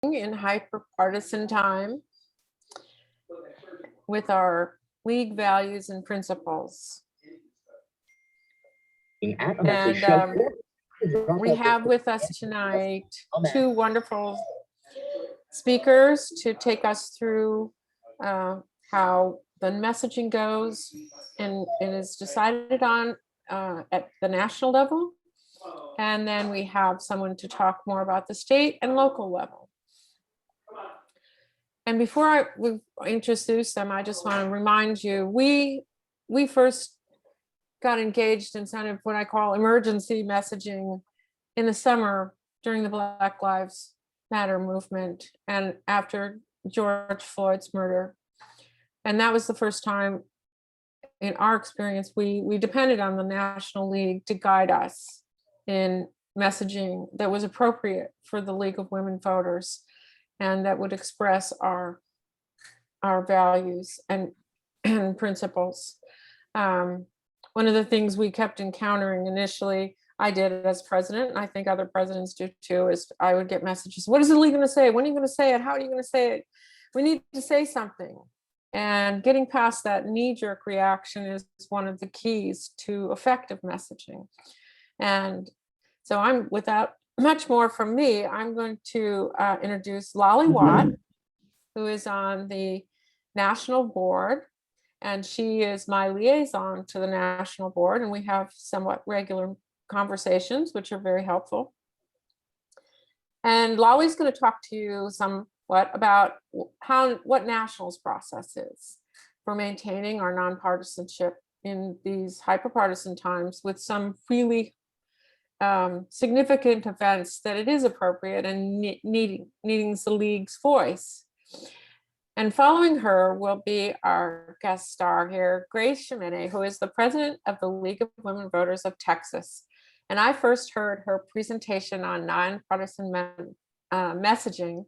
in hyper-partisan time with our league values and principles. And we have with us tonight two wonderful speakers to take us through how the messaging goes and is decided on at the national level. And then we have someone to talk more about the state and local level. And before we introduce them, I just want to remind you, we first got engaged in kind of what I call emergency messaging in the summer during the Black Lives Matter movement and after George Floyd's murder. And that was the first time in our experience, we depended on the National League to guide us in messaging that was appropriate for the League of Women Voters and that would express our values and principles. One of the things we kept encountering initially, I did as president, and I think other presidents do too, is I would get messages. What is the league going to say? When are you going to say it? How are you going to say it? We need to say something. And getting past that knee-jerk reaction is one of the keys to effective messaging. And so without much more from me, I'm going to introduce Lolly Watt, who is on the national board. And she is my liaison to the national board, and we have somewhat regular conversations, which are very helpful. And Lolly's going to talk to you somewhat about what nationals process is for maintaining our nonpartisanship in these hyperpartisan times with some really significant events that it is appropriate and needing the league's voice. And following her will be our guest star here, Grace Chimene, who is the president of the League of Women Voters of Texas. And I first heard her presentation on nonpartisan messaging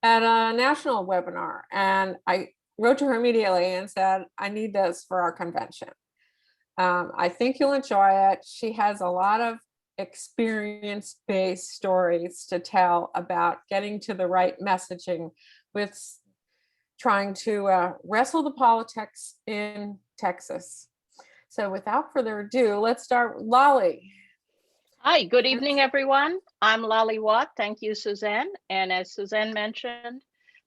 at a national webinar. And I wrote to her immediately and said, I need this for our convention. I think you'll enjoy it. She has a lot of experience-based stories to tell about getting to the right messaging with trying to wrestle the politics in Texas. So without further ado, let's start with Lolly. Hi, good evening, everyone. I'm Lolly Watt. Thank you, Suzanne. And as Suzanne mentioned,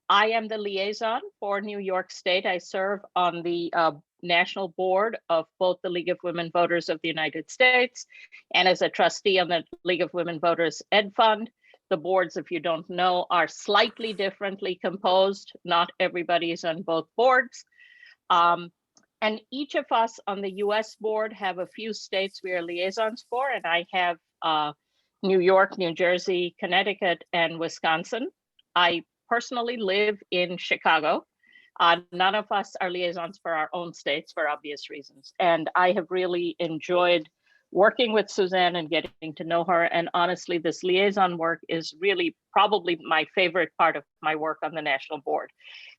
I am the liaison for New York State. I serve on the national board of both the League of Women Voters of the United States and as a trustee on the League of Women Voters Ed Fund. The boards, if you don't know, are slightly differently composed. Not everybody is on both boards. And each of us on the US board have a few states we are liaisons for, and I have New York, New Jersey, Connecticut, and Wisconsin. I personally live in Chicago. None of us are liaisons for our own states for obvious reasons. And I have really enjoyed working with Suzanne and getting to know her. And honestly, this liaison work is really probably my favorite part of my work on the national board.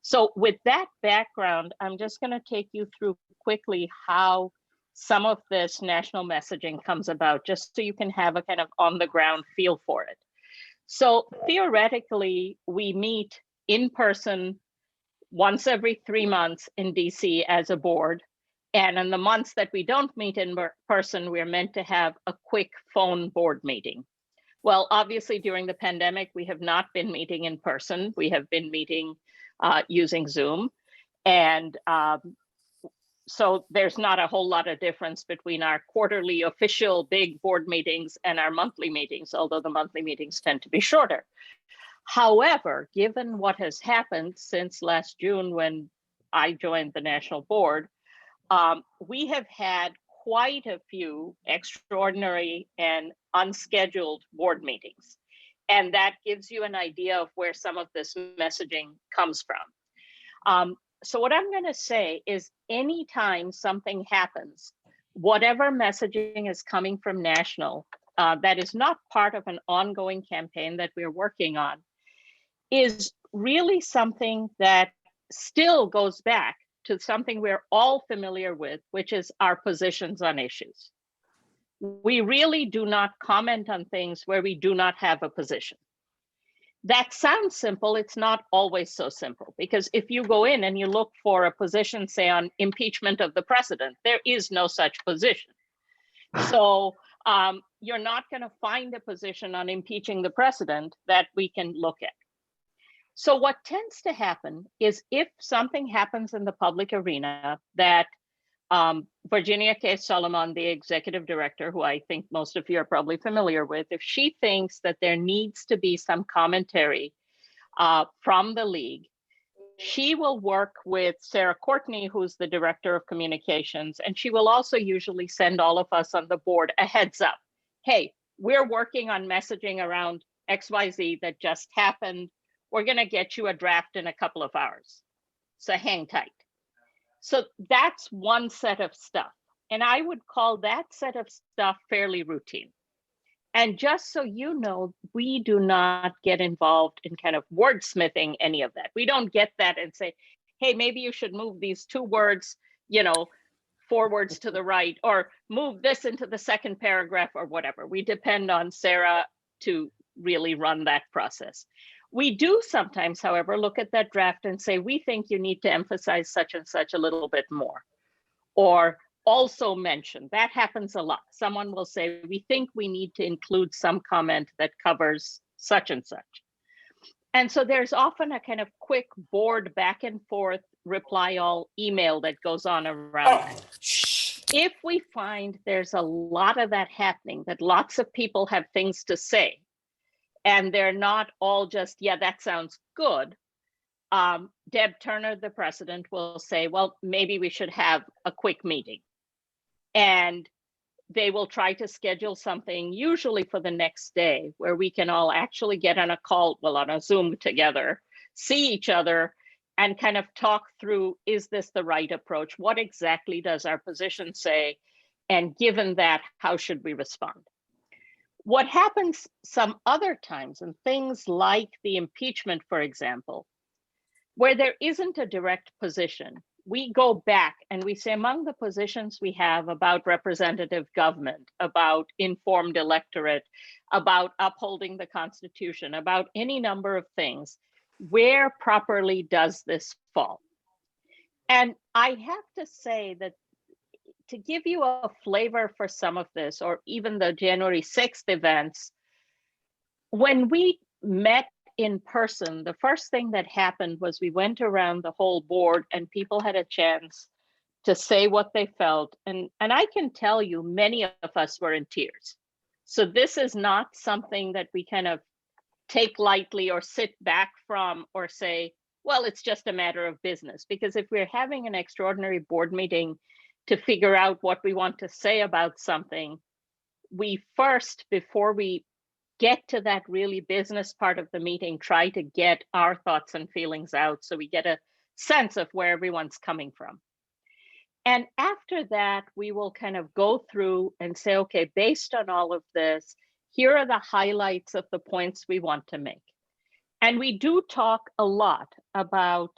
So with that background, I'm just going to take you through quickly how some of this national messaging comes about, just so you can have a kind of on the ground feel for it. So theoretically, we meet in person once every 3 months in DC as a board. And in the months that we don't meet in person, we're meant to have a quick phone board meeting. Well, obviously during the pandemic, we have not been meeting in person. We have been meeting using Zoom. And so there's not a whole lot of difference between our quarterly official big board meetings and our monthly meetings, although the monthly meetings tend to be shorter. However, given what has happened since last June when I joined the national board, we have had quite a few extraordinary and unscheduled board meetings. And that gives you an idea of where some of this messaging comes from. So what I'm going to say is anytime something happens, whatever messaging is coming from national, that is not part of an ongoing campaign that we're working on, is really something that still goes back to something we're all familiar with, which is our positions on issues. We really do not comment on things where we do not have a position. That sounds simple. It's not always so simple, because if you go in and you look for a position, say on impeachment of the president, there is no such position. So you're not going to find a position on impeaching the president that we can look at. So what tends to happen is if something happens in the public arena that Virginia K. Solomon, the executive director, who I think most of you are probably familiar with, if she thinks that there needs to be some commentary from the league, she will work with Sarah Courtney, who's the director of communications, and she will also usually send all of us on the board a heads up. Hey, we're working on messaging around XYZ that just happened. We're going to get you a draft in a couple of hours. So hang tight. So that's one set of stuff. And I would call that set of stuff fairly routine. And just so you know, we do not get involved in kind of wordsmithing any of that. We don't get that and say, hey, maybe you should move these 2 words, you know, 4 words to the right, or move this into the second paragraph or whatever. We depend on Sarah to really run that process. We do sometimes, however, look at that draft and say, we think you need to emphasize such and such a little bit more, or also mention. That happens a lot. Someone will say, we think we need to include some comment that covers such and such. And so there's often a kind of quick board back and forth reply all email that goes on around that. If we find there's a lot of that happening, that lots of people have things to say, and they're not all just, yeah, that sounds good, Deb Turner, the president, will say, well, maybe we should have a quick meeting. And they will try to schedule something, usually for the next day, where we can all actually get on a call, well, on a Zoom together, see each other, and kind of talk through, is this the right approach? What exactly does our position say? And given that, how should we respond? What happens some other times, and things like the impeachment, for example, where there isn't a direct position, we go back and we say, among the positions we have about representative government, about informed electorate, about upholding the Constitution, about any number of things, where properly does this fall? And I have to say that to give you a flavor for some of this, or even the January 6th events, when we met in person, the first thing that happened was we went around the whole board and people had a chance to say what they felt. And I can tell you, many of us were in tears. So this is not something that we kind of take lightly or sit back from or say, well, it's just a matter of business. Because if we're having an extraordinary board meeting to figure out what we want to say about something, we first, before we get to that really business part of the meeting, try to get our thoughts and feelings out so we get a sense of where everyone's coming from. And after that, we will kind of go through and say, okay, based on all of this, here are the highlights of the points we want to make. And we do talk a lot about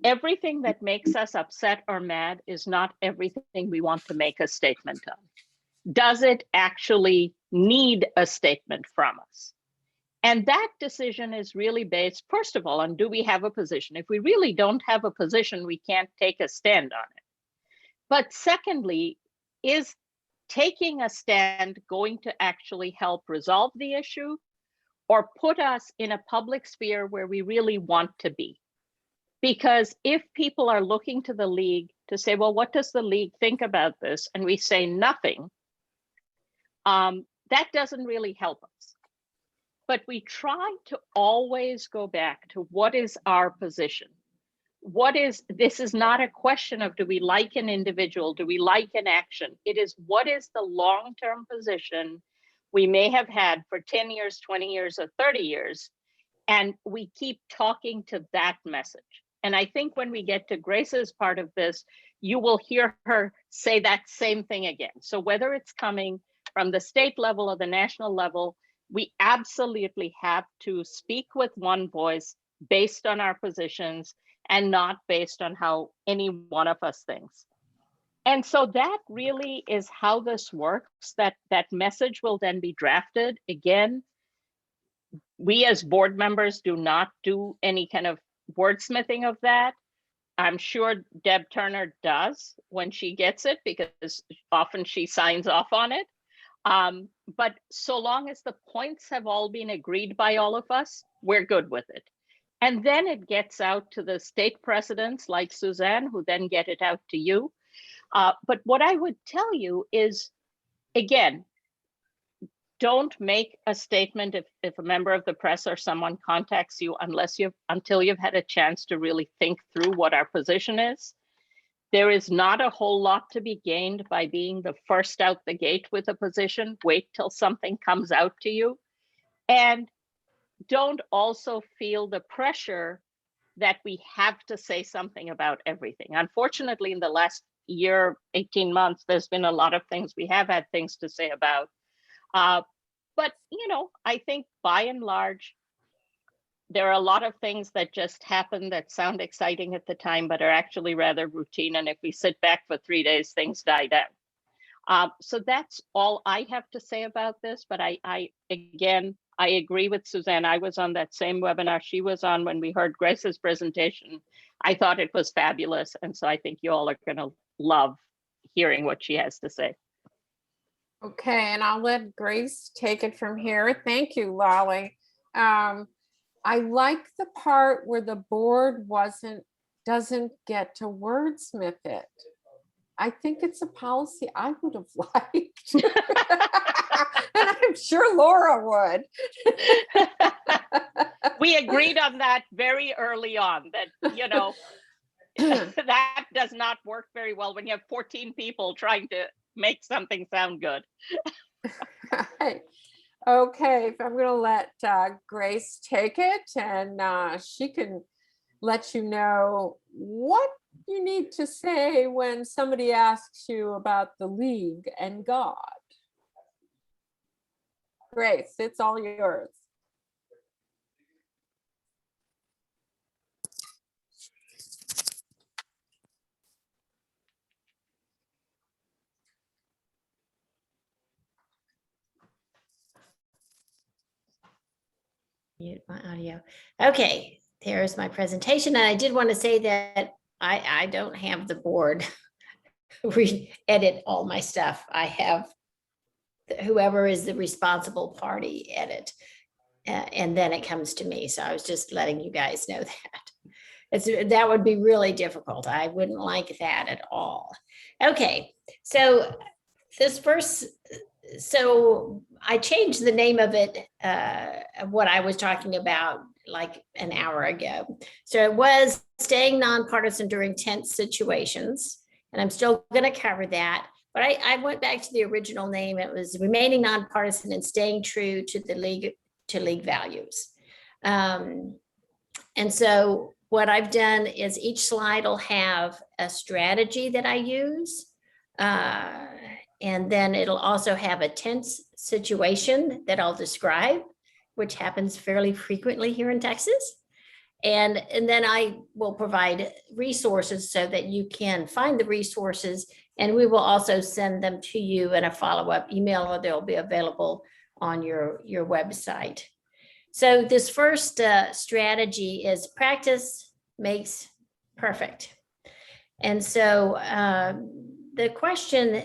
everything that makes us upset or mad is not everything we want to make a statement on. Does it actually need a statement from us? And that decision is really based, first of all, on, do we have a position? If we really don't have a position, we can't take a stand on it. But secondly, is taking a stand going to actually help resolve the issue or put us in a public sphere where we really want to be? Because if people are looking to the league to say, well, what does the league think about this? And we say nothing, that doesn't really help us. But we try to always go back to what is our position? This is not a question of, do we like an individual? Do we like an action? It is, what is the long-term position we may have had for 10 years, 20 years, or 30 years? And we keep talking to that message. And I think when we get to Grace's part of this, you will hear her say that same thing again. So whether it's coming from the state level or the national level, we absolutely have to speak with one voice based on our positions and not based on how any one of us thinks. And so that really is how this works. That message will then be drafted. Again, we as board members do not do any kind of wordsmithing of that. I'm sure Deb Turner does when she gets it, because often she signs off on it. But so long as the points have all been agreed by all of us, we're good with it. And then it gets out to the state presidents like Suzanne, who then get it out to you. But what I would tell you is, again, don't make a statement if a member of the press or someone contacts you until you've had a chance to really think through what our position is. There is not a whole lot to be gained by being the first out the gate with a position. Wait till something comes out to you. And don't also feel the pressure that we have to say something about everything. Unfortunately, in the last year, 18 months, there's been a lot of things we have had things to say about. But, I think by and large, there are a lot of things that just happen that sound exciting at the time, but are actually rather routine. And if we sit back for 3 days, things die down. So that's all I have to say about this. But I agree with Suzanne. I was on that same webinar she was on when we heard Grace's presentation. I thought it was fabulous. And so I think you all are going to love hearing what she has to say. Okay, and I'll let Grace take it from here. Thank you, Lolly. I like the part where the board doesn't get to wordsmith it. I think it's a policy I would have liked. And I'm sure Laura would. We agreed on that very early on, that, that does not work very well when you have 14 people trying to make something sound good. Right. Okay, I'm going to let Grace take it, and she can let you know what you need to say when somebody asks you about the league and God. Grace, it's all yours. Mute my audio. Okay, there's my presentation. And I did want to say that I don't have the board re-edit all my stuff. I have whoever is the responsible party edit. And then it comes to me. So I was just letting you guys know that. That would be really difficult. I wouldn't like that at all. Okay, so so I changed the name of it, of what I was talking about like an hour ago. So it was staying nonpartisan during tense situations, and I'm still going to cover that. But I went back to the original name. It was remaining nonpartisan and staying true to the league values. And so what I've done is each slide will have a strategy that I use. And then it'll also have a tense situation that I'll describe, which happens fairly frequently here in Texas. And then I will provide resources so that you can find the resources, and we will also send them to you in a follow-up email, or they'll be available on your website. So this first strategy is practice makes perfect. And so the question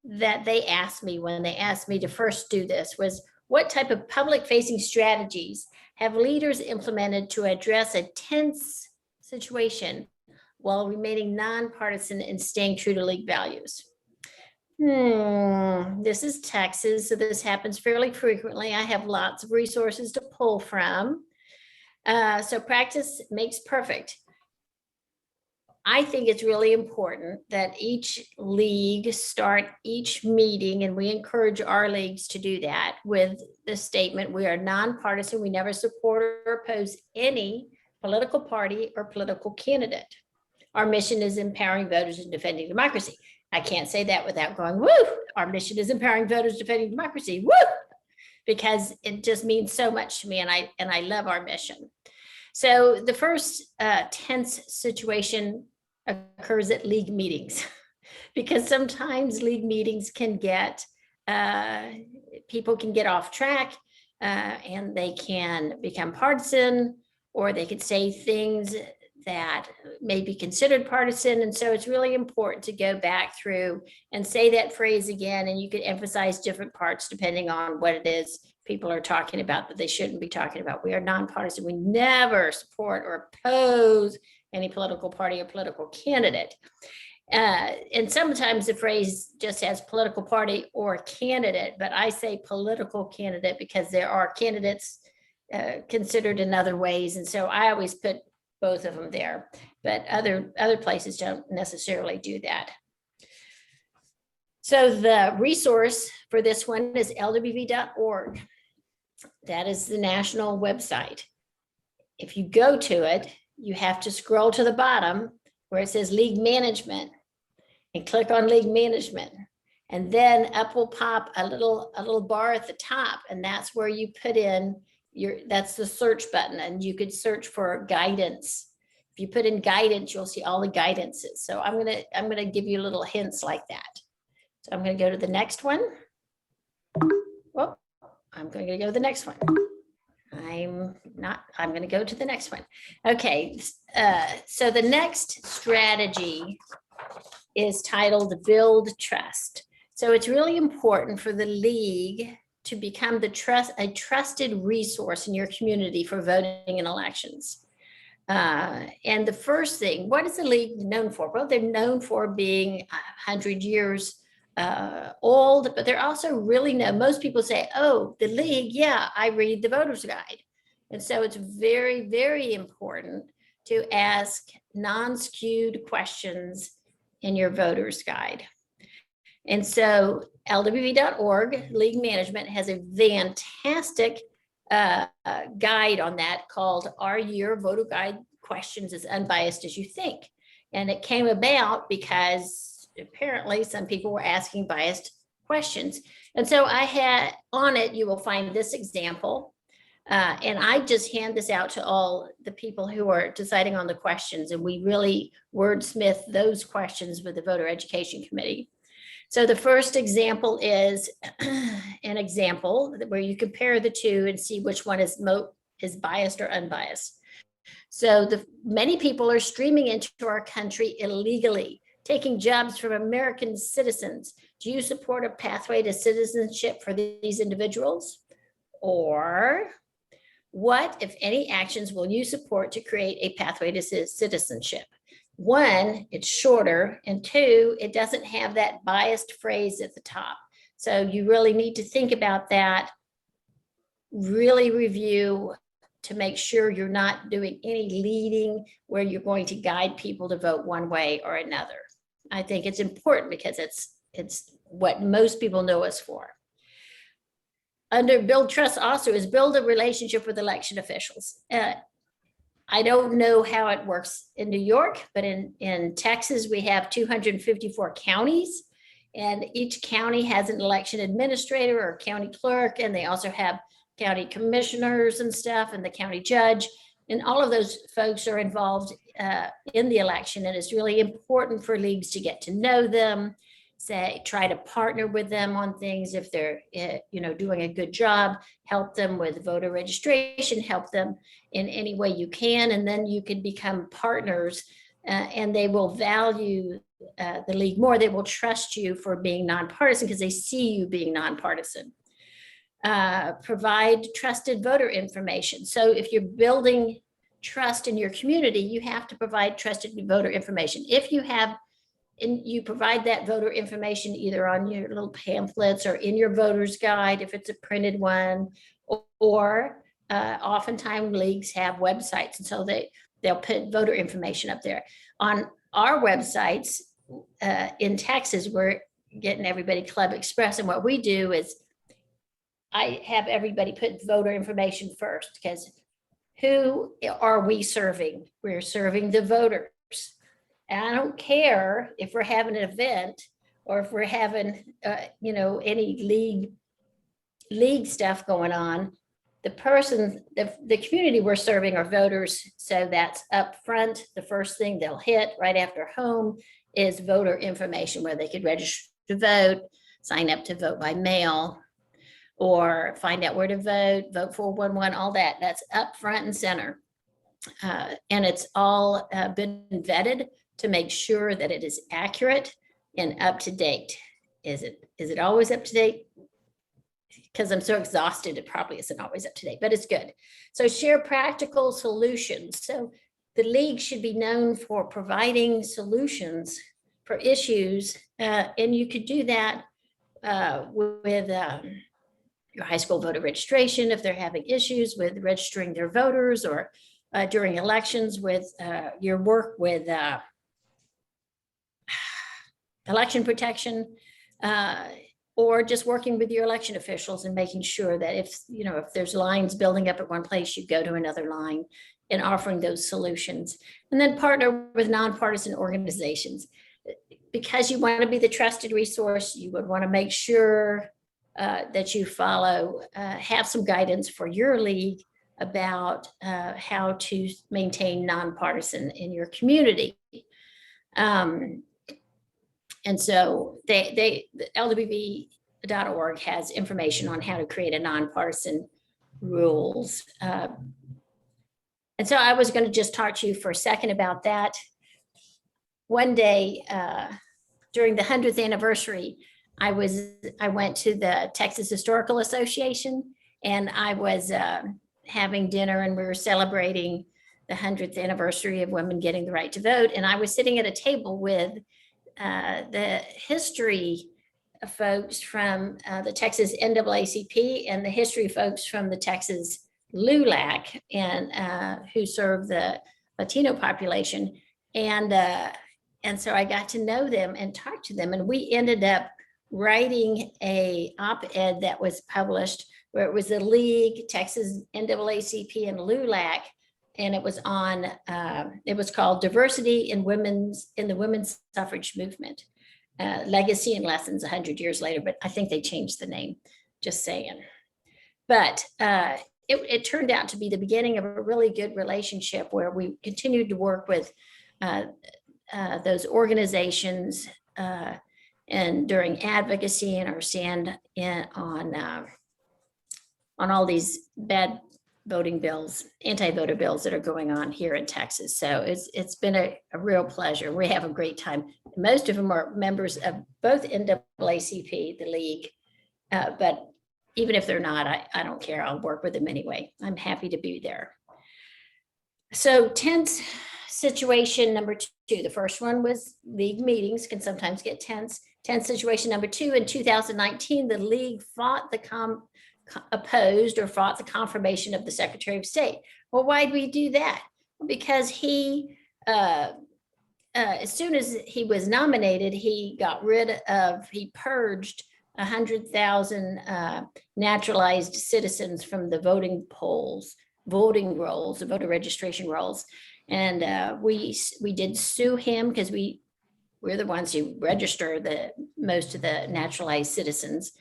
that they asked me when they asked me to first do this was, what type of public-facing strategies have leaders implemented to address a tense situation while remaining nonpartisan and staying true to league values? This is Texas, so this happens fairly frequently. I have lots of resources to pull from. So practice makes perfect. I think it's really important that each league start each meeting, and we encourage our leagues to do that, with the statement, we are nonpartisan, we never support or oppose any political party or political candidate. Our mission is empowering voters and defending democracy. I can't say that without going, woo, our mission is empowering voters, defending democracy, woo, because it just means so much to me, and I love our mission. So the first tense situation occurs at league meetings, because sometimes league meetings can get, people can get off track. and they can become partisan, or they could say things that may be considered partisan. And so it's really important to go back through and say that phrase again, and you can emphasize different parts depending on what it is people are talking about that they shouldn't be talking about. We are nonpartisan. We never support or oppose any political party or political candidate. And sometimes the phrase just has political party or candidate, but I say political candidate because there are candidates considered in other ways. And so I always put both of them there, but other places don't necessarily do that. So the resource for this one is lwv.org. That is the national website. If you go to it, you have to scroll to the bottom where it says League Management and click on League Management. And then up will pop a little bar at the top, and that's where you put in that's the search button, and you could search for guidance. If you put in guidance, you'll see all the guidances. So I'm gonna give you little hints like that. So I'm gonna go to the next one. Well, I'm gonna go to the next one. I'm gonna go to the next one. Okay, so the next strategy is titled Build Trust. So it's really important for the league to become a trusted resource in your community for voting in elections. And the first thing, what is the league known for? Well, they're known for being 100 years old, but they're also really known. Most people say, oh, the league, yeah, I read the voter's guide. And so it's very, very important to ask non-skewed questions in your voter's guide. And so lwv.org, League Management, has a fantastic guide on that called Are Your Voter Guide Questions as Unbiased as You Think? And it came about because apparently some people were asking biased questions. And so I had on it, you will find this example. And I just hand this out to all the people who are deciding on the questions. And we really wordsmith those questions with the Voter Education Committee. So the first example is an example where you compare the two and see which one is biased or unbiased. So many people are streaming into our country illegally, taking jobs from American citizens. Do you support a pathway to citizenship for these individuals? Or what, if any, actions will you support to create a pathway to citizenship? One, it's shorter, and two, it doesn't have that biased phrase at the top. So you really need to think about that, really review to make sure you're not doing any leading where you're going to guide people to vote one way or another. I think it's important because it's what most people know us for. Under Build Trust also is build a relationship with election officials. I don't know how it works in New York, but in Texas, we have 254 counties, and each county has an election administrator or county clerk, and they also have county commissioners and stuff, and the county judge, and all of those folks are involved in the election. And it's really important for leagues to get to know them, try to partner with them on things if they're doing a good job, help them with voter registration, help them in any way you can, and then you can become partners, and they will value the league more. They will trust you for being nonpartisan because they see you being nonpartisan. Provide trusted voter information. So if you're building trust in your community, you have to provide trusted voter information. If you have and you provide that voter information either on your little pamphlets or in your voter's guide, if it's a printed one, or oftentimes leagues have websites. And so they'll put voter information up there. On our websites in Texas, we're getting everybody Club Express. And what we do is I have everybody put voter information first, because who are we serving? We're serving the voters. And I don't care if we're having an event or if we're having, any league stuff going on. The community we're serving are voters. So that's up front. The first thing they'll hit right after home is voter information, where they could register to vote, sign up to vote by mail. or find out where to vote, vote 411, all that. That's up front and center. And it's all been vetted to make sure that it is accurate and up to date. Is it always up to date? Because I'm so exhausted, it probably isn't always up to date, but it's good. So share practical solutions. So the league should be known for providing solutions for issues. And you could do that with your high school voter registration, if they're having issues with registering their voters, or during elections with your work with election protection, or just working with your election officials and making sure that if there's lines building up at one place, you go to another line, and offering those solutions. And then partner with nonpartisan organizations. Because you want to be the trusted resource, you would want to make sure that you have some guidance for your league about how to maintain nonpartisan in your community. And so the LWB.org has information on how to create a nonpartisan rules. And so I was going to just talk to you for a second about that. One day during the 100th anniversary, I went to the Texas Historical Association, and I was having dinner, and we were celebrating the 100th anniversary of women getting the right to vote. And I was sitting at a table with the history folks from the Texas NAACP and the history folks from the Texas LULAC, and who serve the Latino population. And so I got to know them and talk to them, and we ended up writing a op-ed that was published where it was the League, Texas NAACP, and LULAC, and it was on. It was called "Diversity in the Women's Suffrage Movement: Legacy and Lessons 100 Years Later." But I think they changed the name. Just saying. But it turned out to be the beginning of a really good relationship where we continued to work with those organizations and during advocacy and our stand on all these bad voting bills, anti-voter bills that are going on here in Texas. So it's been a real pleasure. We have a great time. Most of them are members of both NAACP, the league, but even if they're not, I don't care. I'll work with them anyway. I'm happy to be there. So tense situation number 2. The first one was league meetings can sometimes get tense. Tense situation number 2, in 2019, the league opposed or fought the confirmation of the Secretary of State. Well, why did we do that? Because he, as soon as he was nominated, he purged 100,000 naturalized citizens from the voting rolls, the voter registration rolls. And we did sue him because we're the ones who register most of the naturalized citizens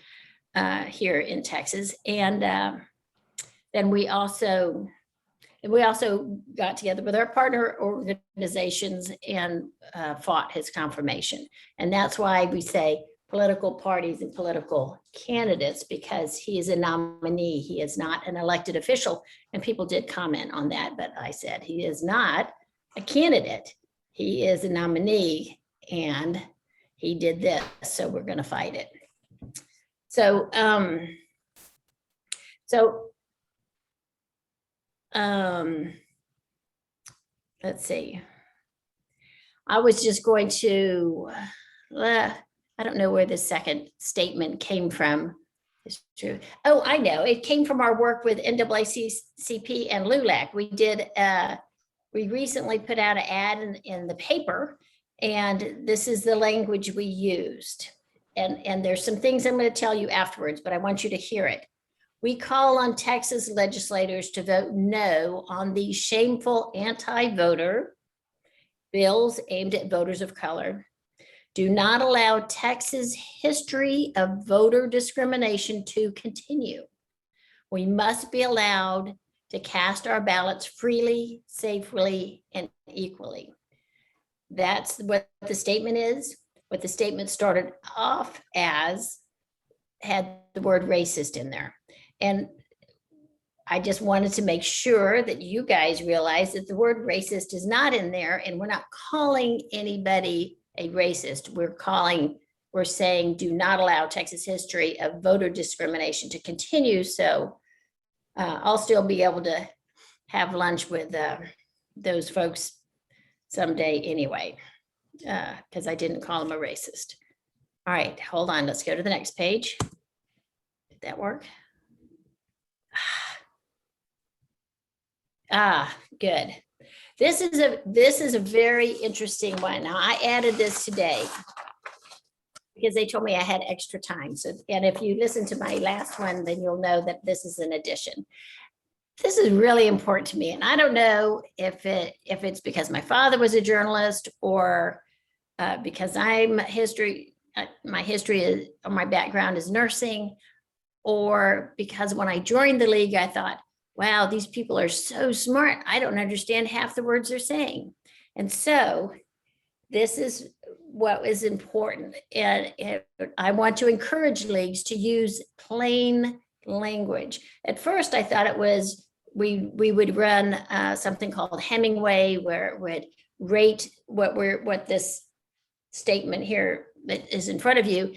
here in Texas. And then we also got together with our partner organizations and fought his confirmation. And that's why we say political parties and political candidates, because he is a nominee. He is not an elected official. And people did comment on that, but I said he is not a candidate. He is a nominee, and he did this, so we're going to fight it. So, let's see. I was just going to, I don't know where the second statement came from. It's true. Oh, I know. It came from our work with NAACP and LULAC. We recently put out an ad in the paper, and this is the language we used. And there's some things I'm going to tell you afterwards, but I want you to hear it. We call on Texas legislators to vote no on these shameful anti-voter bills aimed at voters of color. Do not allow Texas history of voter discrimination to continue. We must be allowed to cast our ballots freely, safely, and equally. That's what the statement is. What the statement started off as had the word racist in there. And I just wanted to make sure that you guys realize that the word racist is not in there, and we're not calling anybody a racist. We're saying do not allow Texas history of voter discrimination to continue. So I'll still be able to have lunch with those folks someday anyway, because I didn't call them a racist. All right, hold on. Let's go to the next page. Did that work? Good. This is a very interesting one. Now, I added this today because they told me I had extra time. So, and if you listen to my last one, then you'll know that this is an addition. This is really important to me. And I don't know if it's because my father was a journalist, or because my history is, or my background is nursing, or because when I joined the league, I thought, wow, these people are so smart. I don't understand half the words they're saying. And so this is what is important. And I want to encourage leagues to use plain language. At first, I thought it was, we would run something called Hemingway, where it would rate what this statement here that is in front of you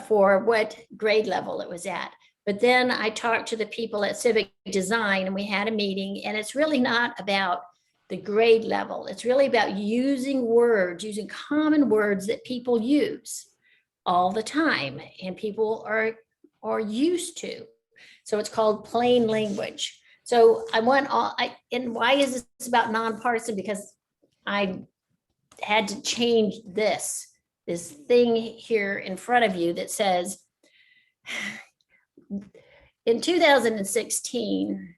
for what grade level it was at. But then I talked to the people at Civic Design, and we had a meeting, and it's really not about the grade level. It's really about using words, using common words that people use all the time and people are used to. So it's called plain language. So and why is this about nonpartisan? Because I had to change this thing here in front of you that says, in 2016,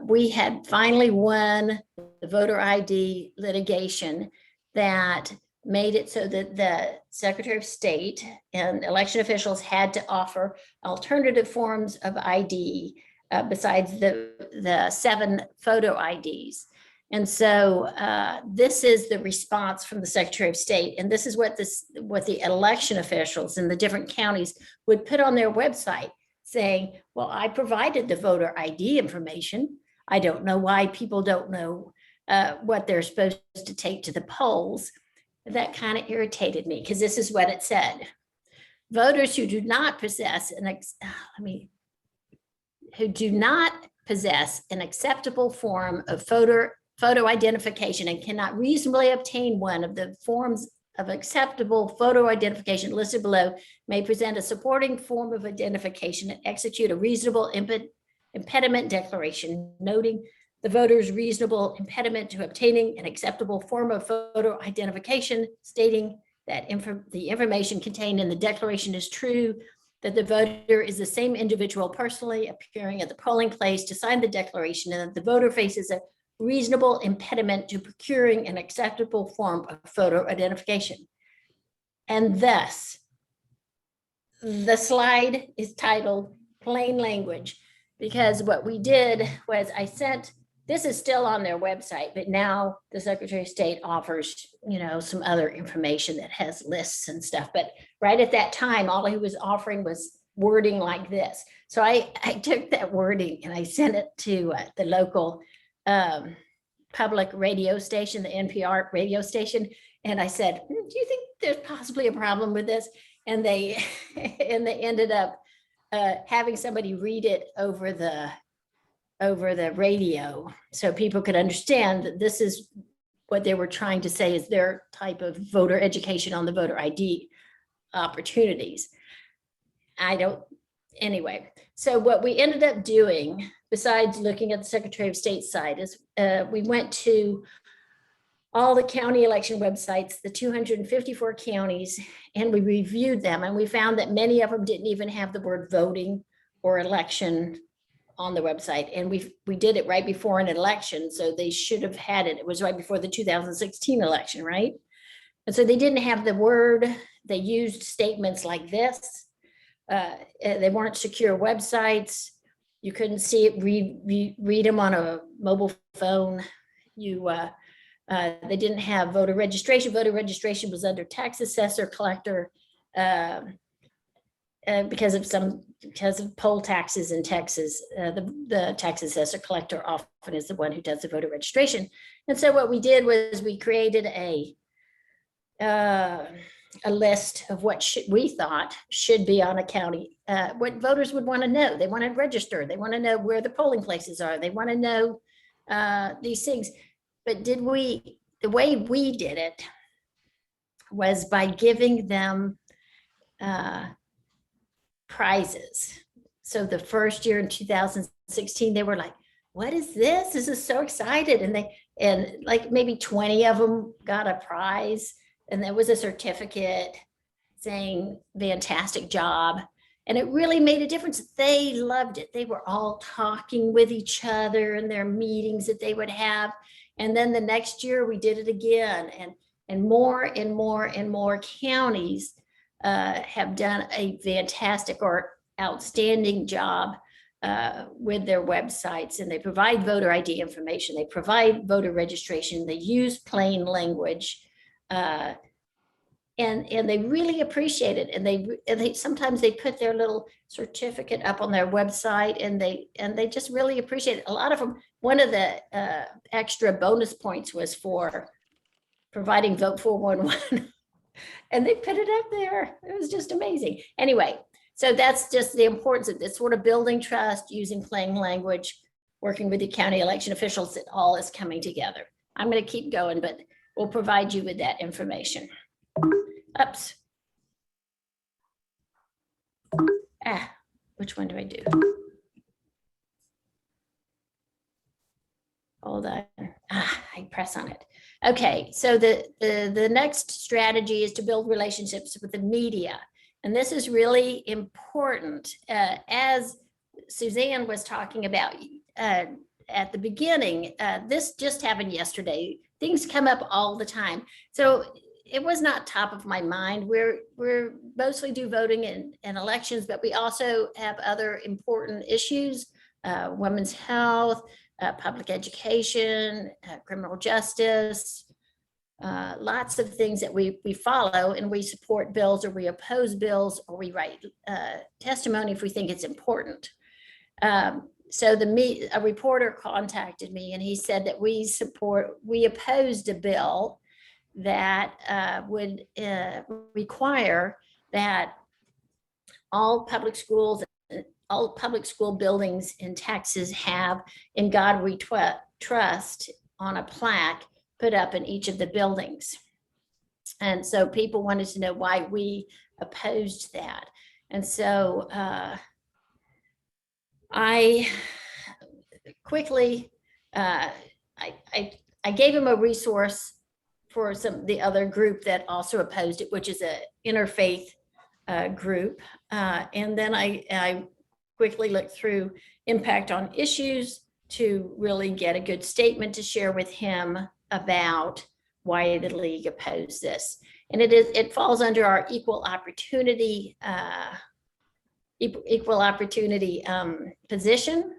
we had finally won the voter ID litigation that made it so that the Secretary of State and election officials had to offer alternative forms of ID besides the 7 photo IDs. And so this is the response from the Secretary of State. And this is what the election officials in the different counties would put on their website, saying, well, I provided the voter ID information. I don't know why people don't know what they're supposed to take to the polls. That kind of irritated me, because this is what it said. Voters who do not possess an acceptable form of photo identification and cannot reasonably obtain one of the forms of acceptable photo identification listed below may present a supporting form of identification and execute a reasonable impediment declaration, noting the voter's reasonable impediment to obtaining an acceptable form of photo identification, stating that the information contained in the declaration is true, that the voter is the same individual personally appearing at the polling place to sign the declaration, and that the voter faces a reasonable impediment to procuring an acceptable form of photo identification. And thus, the slide is titled Plain Language, because what we did was this is still on their website, but now the Secretary of State offers, some other information that has lists and stuff. But right at that time, all he was offering was wording like this. So I took that wording and I sent it to the local public radio station, the NPR radio station. And I said, do you think there's possibly a problem with this? And they ended up having somebody read it over the radio so people could understand that this is what they were trying to say is their type of voter education on the voter ID opportunities. Anyway, so what we ended up doing, besides looking at the Secretary of State's side, is we went to all the county election websites, the 254 counties, and we reviewed them, and we found that many of them didn't even have the word voting or election on the website. And we did it right before an election, so they should have had it. It was right before the 2016 election, right? And so they didn't have the word. They used statements like this. They weren't secure websites. You couldn't see it, read them on a mobile phone. They didn't have voter registration. Voter registration was under tax assessor, collector. because of poll taxes in Texas, the tax assessor collector often is the one who does the voter registration. And so what we did was we created a list of what we thought should be on a county, what voters would want to know. They want to register. They want to know where the polling places are. They want to know these things. But the way we did it was by giving them prizes. So the first year in 2016, they were like, what is this? This is so excited. And like maybe 20 of them got a prize. And there was a certificate saying, fantastic job. And it really made a difference. They loved it. They were all talking with each other in their meetings that they would have. And then the next year we did it again. And more and more and more counties have done a fantastic or outstanding job with their websites, and they provide voter ID information. They provide voter registration. They use plain language, and they really appreciate it. And they sometimes they put their little certificate up on their website, and they just really appreciate it. A lot of them. One of the extra bonus points was for providing Vote 411. And they put it up there. It was just amazing. Anyway, so that's just the importance of this sort of building trust, using plain language, working with the county election officials. It all is coming together. I'm going to keep going, but we'll provide you with that information. Oops. Which one do I do? Hold on. I press on it. Okay, so the next strategy is to build relationships with the media. And this is really important. As Suzanne was talking about at the beginning, this just happened yesterday. Things come up all the time. So it was not top of my mind. We're mostly do voting and elections, but we also have other important issues, women's health, public education, criminal justice, lots of things that we follow, and we support bills or we oppose bills or we write testimony if we think it's important. So a reporter contacted me and he said that we opposed a bill that would require that all public school buildings in Texas have "In God We Trust" on a plaque put up in each of the buildings. And so people wanted to know why we opposed that. And so I quickly, I gave him a resource for the other group that also opposed it, which is a interfaith group. And then I quickly looked through impact on issues to really get a good statement to share with him about why the league opposed this. And it falls under our equal opportunity position.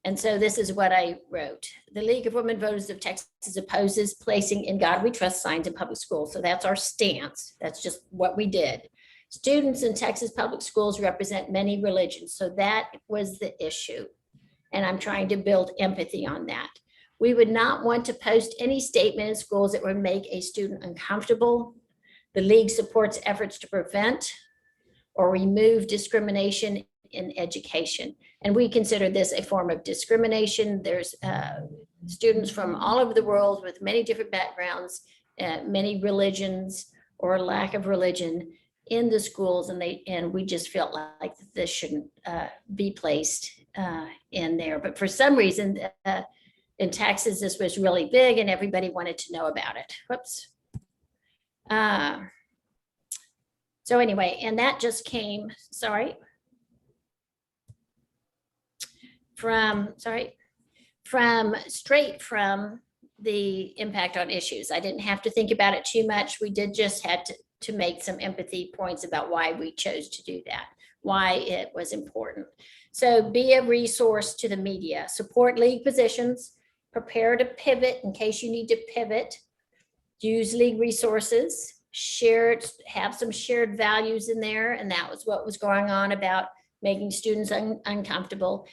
And so this is what I wrote. The League of Women Voters of Texas opposes placing "In God We Trust" signs in public schools. So that's our stance. That's just what we did. Students in Texas public schools represent many religions. So that was the issue. And I'm trying to build empathy on that. We would not want to post any statement in schools that would make a student uncomfortable. The league supports efforts to prevent or remove discrimination in education. And we consider this a form of discrimination. There's students from all over the world with many different backgrounds, many religions or lack of religion in the schools, and we just felt like this shouldn't be placed in there. But for some reason, in Texas, this was really big and everybody wanted to know about it. Whoops. So anyway, and that just came, straight from the impact on issues. I didn't have to think about it too much. We did just had to make some empathy points about why we chose to do that, why it was important. So be a resource to the media, support league positions, prepare to pivot in case you need to pivot, use league resources, have some shared values in there. And that was what was going on about making students uncomfortable.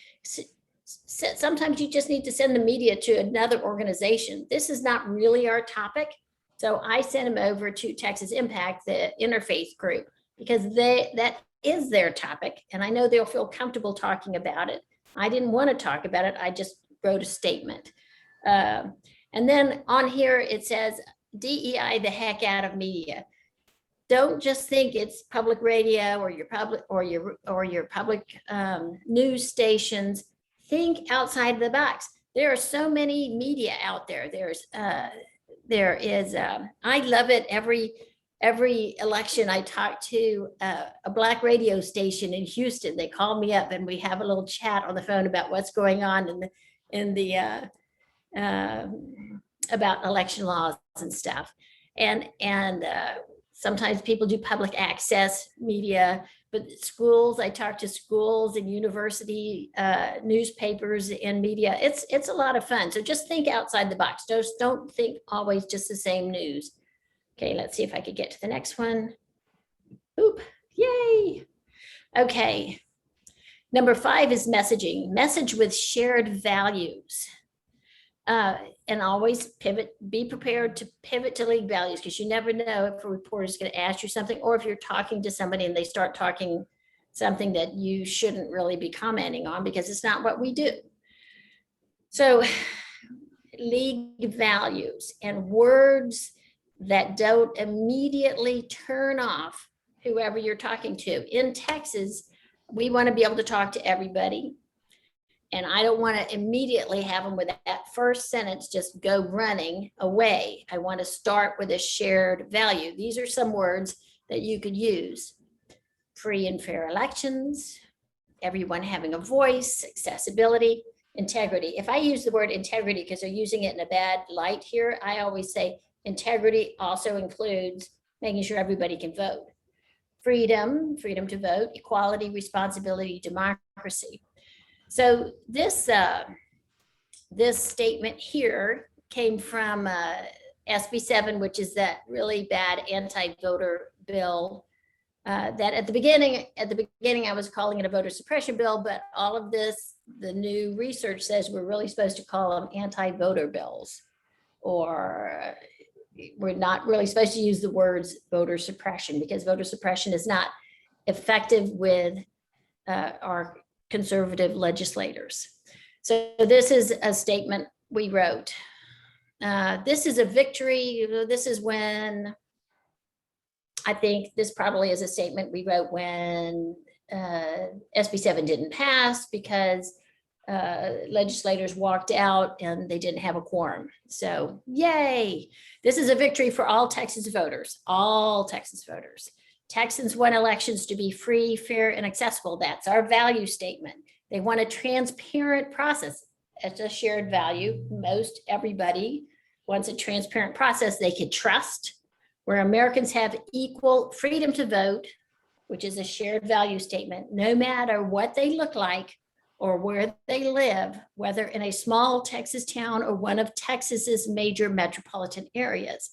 Sometimes you just need to send the media to another organization. This is not really our topic. So I sent them over to Texas Impact, the interfaith group, because that is their topic. And I know they'll feel comfortable talking about it. I didn't want to talk about it. I just wrote a statement. And then on here, it says, DEI the heck out of media. Don't just think it's public radio or your public news stations. Think outside the box. There are so many media out there. There is, I love it. Every election I talk to a Black radio station in Houston. They call me up and we have a little chat on the phone about what's going on about election laws and stuff. And sometimes people do public access media, but schools, I talk to schools and university newspapers and media. It's a lot of fun. So just think outside the box. Just don't think always just the same news. Okay, let's see if I could get to the next one. Oop, yay. Okay. Number 5 is messaging. Message with shared values. And always be prepared to pivot to league values, because you never know if a reporter is going to ask you something, or if you're talking to somebody and they start talking something that you shouldn't really be commenting on, because it's not what we do. So league values and words that don't immediately turn off whoever you're talking to. In Texas, we want to be able to talk to everybody. And I don't want to immediately have them with that first sentence just go running away. I want to start with a shared value. These are some words that you could use. Free and fair elections, everyone having a voice, accessibility, integrity. If I use the word integrity because they're using it in a bad light here, I always say integrity also includes making sure everybody can vote. Freedom to vote, equality, responsibility, democracy. So this statement here came from SB 7, which is that really bad anti-voter bill that at the beginning I was calling it a voter suppression bill, but all of this, the new research says we're really supposed to call them anti-voter bills, or we're not really supposed to use the words voter suppression, because voter suppression is not effective with our conservative legislators. So this is a statement we wrote. This is a victory. This is when, I think this probably is a statement we wrote when SB 7 didn't pass, because legislators walked out and they didn't have a quorum. So yay. This is a victory for all Texas voters, all Texas voters. Texans want elections to be free, fair, and accessible. That's our value statement. They want a transparent process. It's a shared value. Most everybody wants a transparent process they can trust, where Americans have equal freedom to vote, which is a shared value statement, no matter what they look like or where they live, whether in a small Texas town or one of Texas's major metropolitan areas.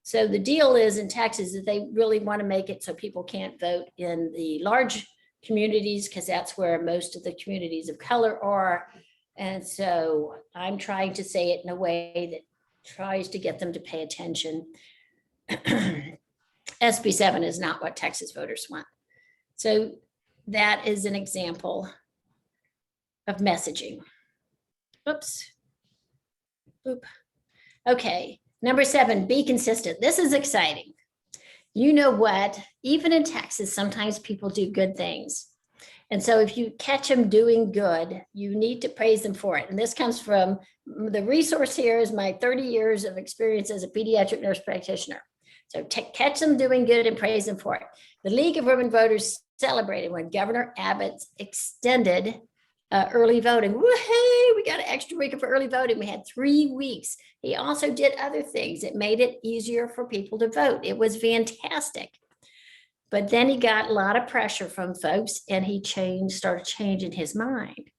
So the deal is in Texas that they really want to make it so people can't vote in the large communities, because that's where most of the communities of color are. And so I'm trying to say it in a way that tries to get them to pay attention. SB 7 is not what Texas voters want. So that is an example of messaging. Oops. Oop. Okay. Number 7, be consistent. This is exciting. You know what? Even in Texas, sometimes people do good things. And so if you catch them doing good, you need to praise them for it. And this comes from the resource here is my 30 years of experience as a pediatric nurse practitioner. So catch them doing good and praise them for it. The League of Women Voters celebrated when Governor Abbott extended early voting. Woohoo! We got an extra week for early voting. We had 3 weeks. He also did other things. It made it easier for people to vote. It was fantastic. But then he got a lot of pressure from folks, and he started changing his mind.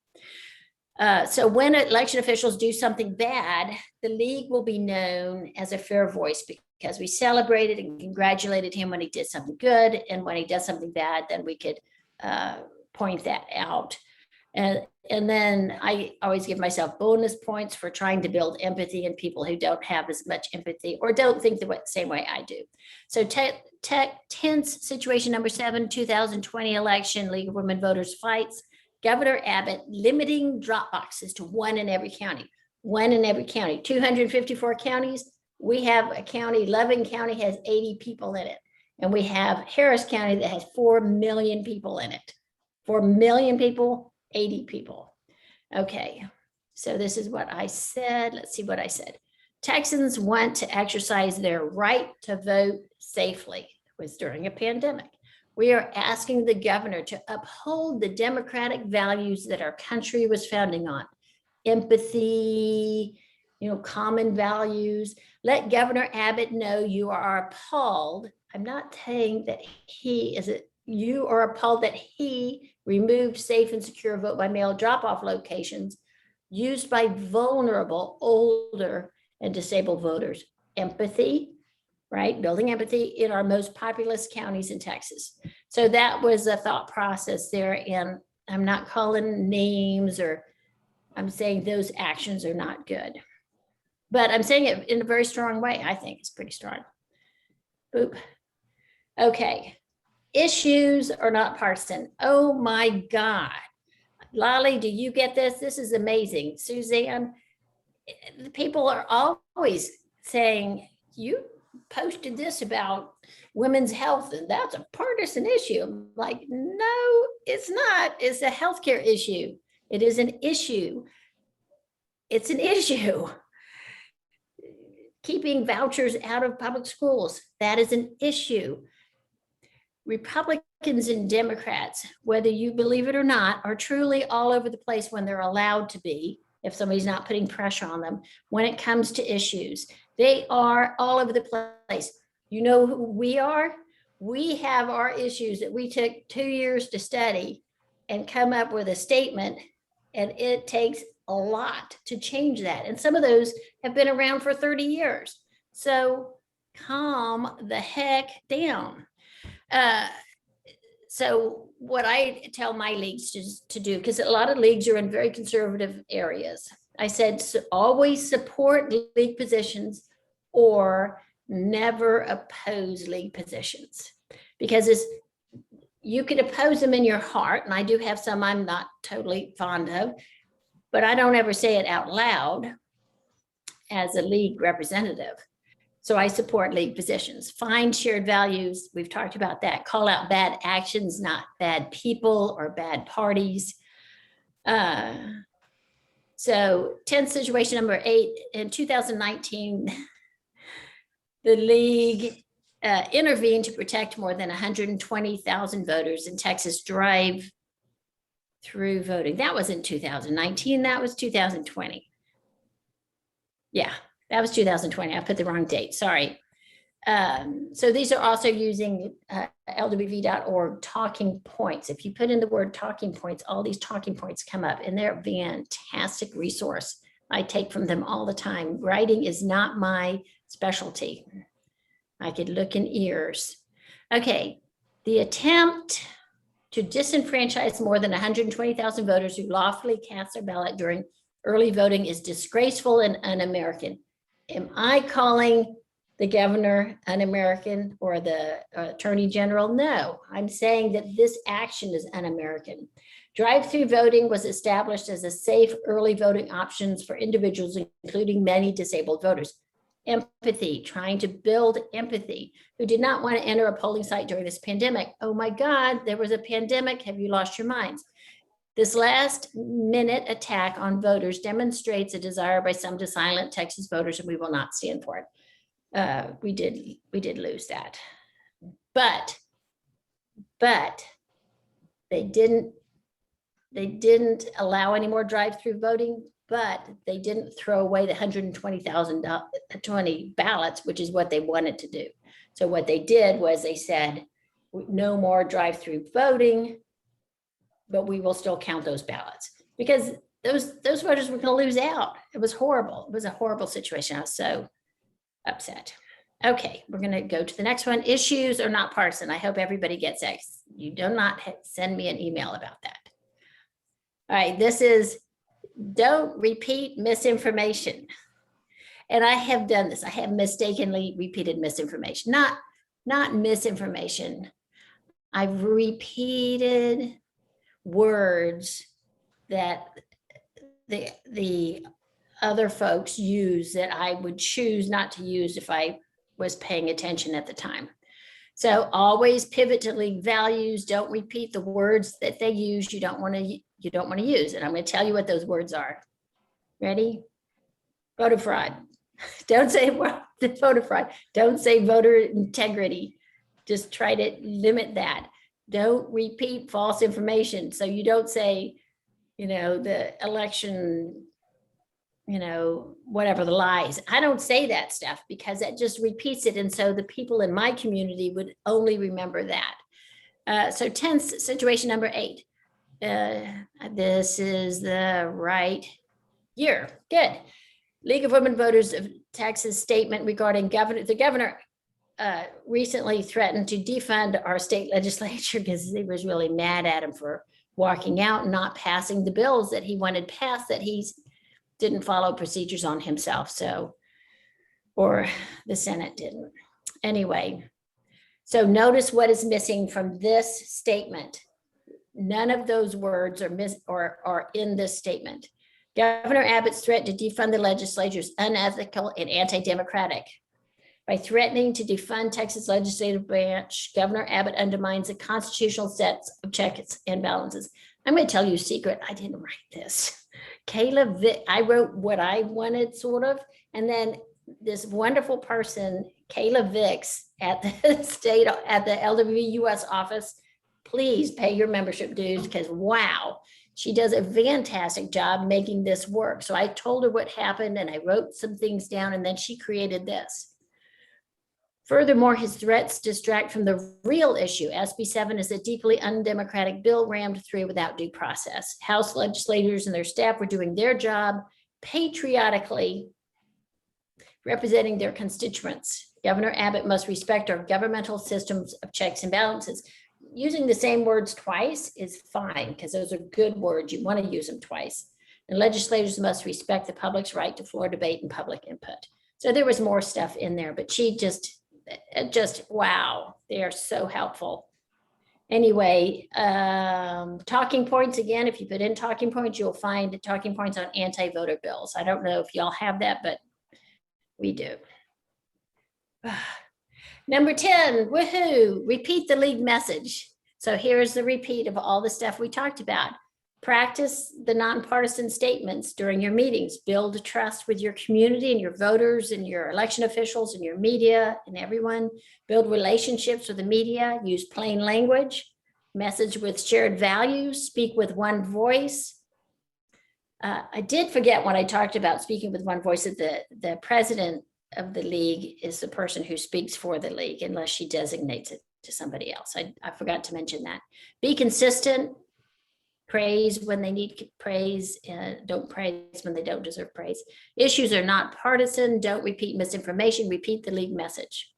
So when election officials do something bad, the league will be known as a fair voice, because we celebrated and congratulated him when he did something good. And when he does something bad, then we could point that out. And then I always give myself bonus points for trying to build empathy in people who don't have as much empathy or don't think the same way I do. So tense situation number 7, 2020 election, League of Women Voters fights. Governor Abbott limiting drop boxes to 1 in every county. 1 in every county. 254 counties. We have a county, Loving County has 80 people in it. And we have Harris County that has 4 million people in it. 4 million people, 80 people. Okay, so this is what I said. Let's see what I said. Texans want to exercise their right to vote safely. It was during a pandemic. We are asking the governor to uphold the democratic values that our country was founding on. Empathy, common values. Let Governor Abbott know you are appalled. I'm not saying that you are appalled that he removed safe and secure vote by mail drop-off locations used by vulnerable, older, and disabled voters. Empathy, right? Building empathy in our most populous counties in Texas. So that was a thought process there. And I'm not calling names, or I'm saying those actions are not good. But I'm saying it in a very strong way. I think it's pretty strong. Boop. Okay. Issues are not partisan. Oh my God. Lolly, do you get this? This is amazing. Suzanne, people are always saying, you posted this about women's health and that's a partisan issue. I'm like, no, it's not. It's a healthcare issue. It is an issue. It's an issue. Keeping vouchers out of public schools, that is an issue. Republicans and Democrats, whether you believe it or not, are truly all over the place when they're allowed to be, if somebody's not putting pressure on them, when it comes to issues. They are all over the place. You know who we are? We have our issues that we took 2 years to study and come up with a statement, and it takes a lot to change that. And some of those have been around for 30 years. So calm the heck down. So what I tell my leagues to do, because a lot of leagues are in very conservative areas, I said, always support league positions or never oppose league positions, because you can oppose them in your heart. And I do have some I'm not totally fond of, but I don't ever say it out loud as a league representative. So I support league positions. Find shared values. We've talked about that. Call out bad actions, not bad people or bad parties. So 10th situation number 8, in 2019, the league intervened to protect more than 120,000 voters in Texas drive-through voting. That was in 2019. That was 2020. Yeah. That was 2020. I put the wrong date. Sorry. So these are also using lwv.org talking points. If you put in the word talking points, all these talking points come up, and they're a fantastic resource. I take from them all the time. Writing is not my specialty. I could look in ears. Okay. The attempt to disenfranchise more than 120,000 voters who lawfully cast their ballot during early voting is disgraceful and un-American. Am I calling the governor un-American or the attorney general? No, I'm saying that this action is un-American. Drive-through voting was established as a safe early voting options for individuals, including many disabled voters. Empathy, trying to build empathy, who did not want to enter a polling site during this pandemic. Oh my God, there was a pandemic. Have you lost your minds? This last minute attack on voters demonstrates a desire by some to silence Texas voters, and we will not stand for it. We did lose that, but they didn't allow any more drive-through voting, but they didn't throw away the 120,020 ballots, which is what they wanted to do. So what they did was they said, no more drive-through voting, but we will still count those ballots, because those voters were going to lose out. It was horrible. It was a horrible situation. I was so upset. Okay, we're going to go to the next one. Issues are not partisan. I hope everybody gets that. You do not send me an email about that. All right, this is don't repeat misinformation. And I have done this. I have mistakenly repeated misinformation, not misinformation. I've repeated words that the other folks use that I would choose not to use if I was paying attention at the time. So always pivot to league values. Don't repeat the words that they use. You don't want to use. And I'm going to tell you what those words are. Ready? Voter fraud. Don't say voter fraud. Don't say voter integrity. Just try to limit that. Don't repeat false information. So you don't say, the election, whatever the lies. I don't say that stuff because that just repeats it. And so the people in my community would only remember that. So tense situation number 8. This is the right year. Good. League of Women Voters of Texas statement regarding the governor recently threatened to defund our state legislature because he was really mad at him for walking out and not passing the bills that he wanted passed that he didn't follow procedures on himself. So, or the Senate didn't. Anyway, so notice what is missing from this statement. None of those words are in this statement. Governor Abbott's threat to defund the legislature is unethical and anti-democratic. By threatening to defund Texas legislative branch, Governor Abbott undermines the constitutional sets of checks and balances. I'm going to tell you a secret. I didn't write this. I wrote what I wanted, sort of, and then this wonderful person, Kayla Vicks, at the LWUS office, please pay your membership dues because wow, she does a fantastic job making this work. So I told her what happened and I wrote some things down and then she created this. Furthermore, his threats distract from the real issue. SB 7 is a deeply undemocratic bill rammed through without due process. House legislators and their staff were doing their job patriotically, representing their constituents. Governor Abbott must respect our governmental systems of checks and balances. Using the same words twice is fine because those are good words. You want to use them twice. And legislators must respect the public's right to floor debate and public input. So there was more stuff in there, but she just wow, they are so helpful. Anyway, talking points again, if you put in talking points, you'll find talking points on anti-voter bills. I don't know if y'all have that, but we do. Number 10, woohoo, repeat the league message. So here's the repeat of all the stuff we talked about. Practice the nonpartisan statements during your meetings. Build trust with your community and your voters and your election officials and your media and everyone. Build relationships with the media. Use plain language. Message with shared values. Speak with one voice. I did forget when I talked about speaking with one voice that the president of the league is the person who speaks for the league unless she designates it to somebody else. I forgot to mention that. Be consistent. Praise when they need praise, don't praise when they don't deserve praise. Issues are not partisan. Don't repeat misinformation. Repeat the league message.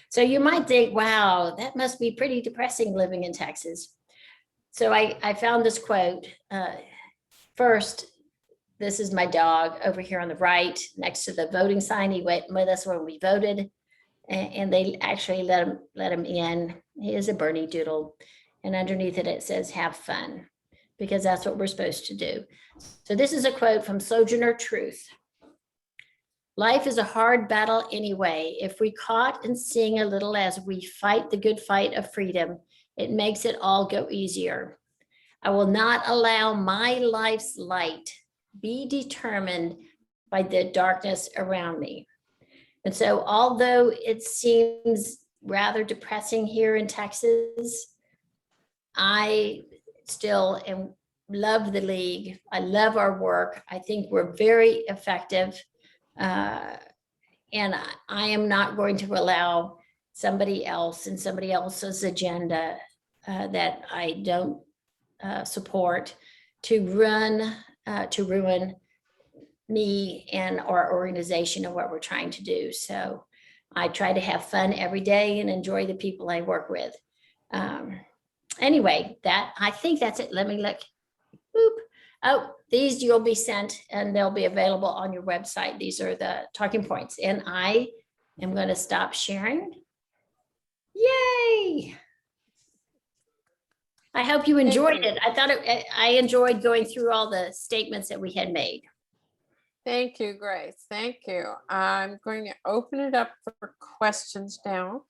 So you might think, wow, that must be pretty depressing living in Texas. So I found this quote. First, this is my dog over here on the right next to the voting sign. He went with us when we voted, and they actually let him in. He is a Bernie doodle, and underneath it says, "Have fun," because that's what we're supposed to do. So this is a quote from Sojourner Truth. Life is a hard battle anyway. If we caught and sing a little as we fight the good fight of freedom, it makes it all go easier. I will not allow my life's light be determined by the darkness around me. And so although it seems rather depressing here in Texas, I still love the league. I love our work. I think we're very effective. And I am not going to allow somebody else and somebody else's agenda that I don't support to ruin me and our organization and what we're trying to do. So I try to have fun every day and enjoy the people I work with. Anyway, I think that's it. Let me look. Boop. Oh, these you'll be sent and they'll be available on your website. These are the talking points. And I am going to stop sharing. Yay. I hope you enjoyed it. I enjoyed going through all the statements that we had made. Thank you, Grace. Thank you. I'm going to open it up for questions now.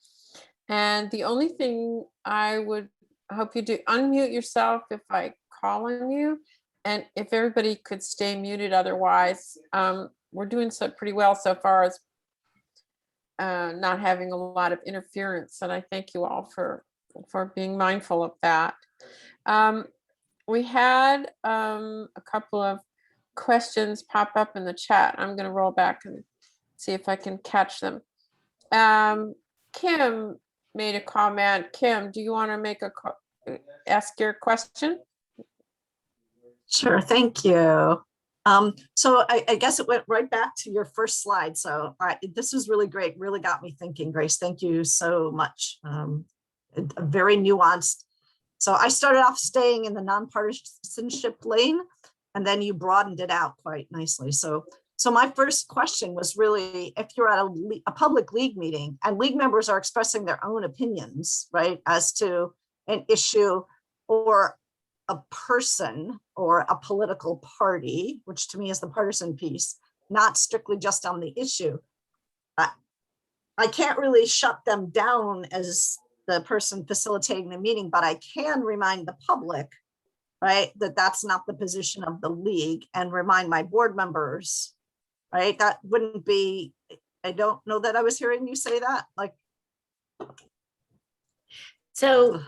And the only thing I would hope you do, unmute yourself if I call on you. And if everybody could stay muted, otherwise, we're doing so pretty well so far as not having a lot of interference. And I thank you all for being mindful of that. We had a couple of questions pop up in the chat. I'm going to roll back and see if I can catch them. Kim made a comment. Kim, do you want to ask your question? Sure, thank you. So I guess it went right back to your first slide. So this was really great, really got me thinking, Grace. Thank you so much. Very nuanced. So I started off staying in the nonpartisanship lane, and then you broadened it out quite nicely. So my first question was really, if you're at a public league meeting and league members are expressing their own opinions, right, as to an issue or a person or a political party, which to me is the partisan piece, not strictly just on the issue, I can't really shut them down as the person facilitating the meeting, but I can remind the public, right, that that's not the position of the league, and remind my board members, right? That wouldn't be, I don't know that I was hearing you say that, like. So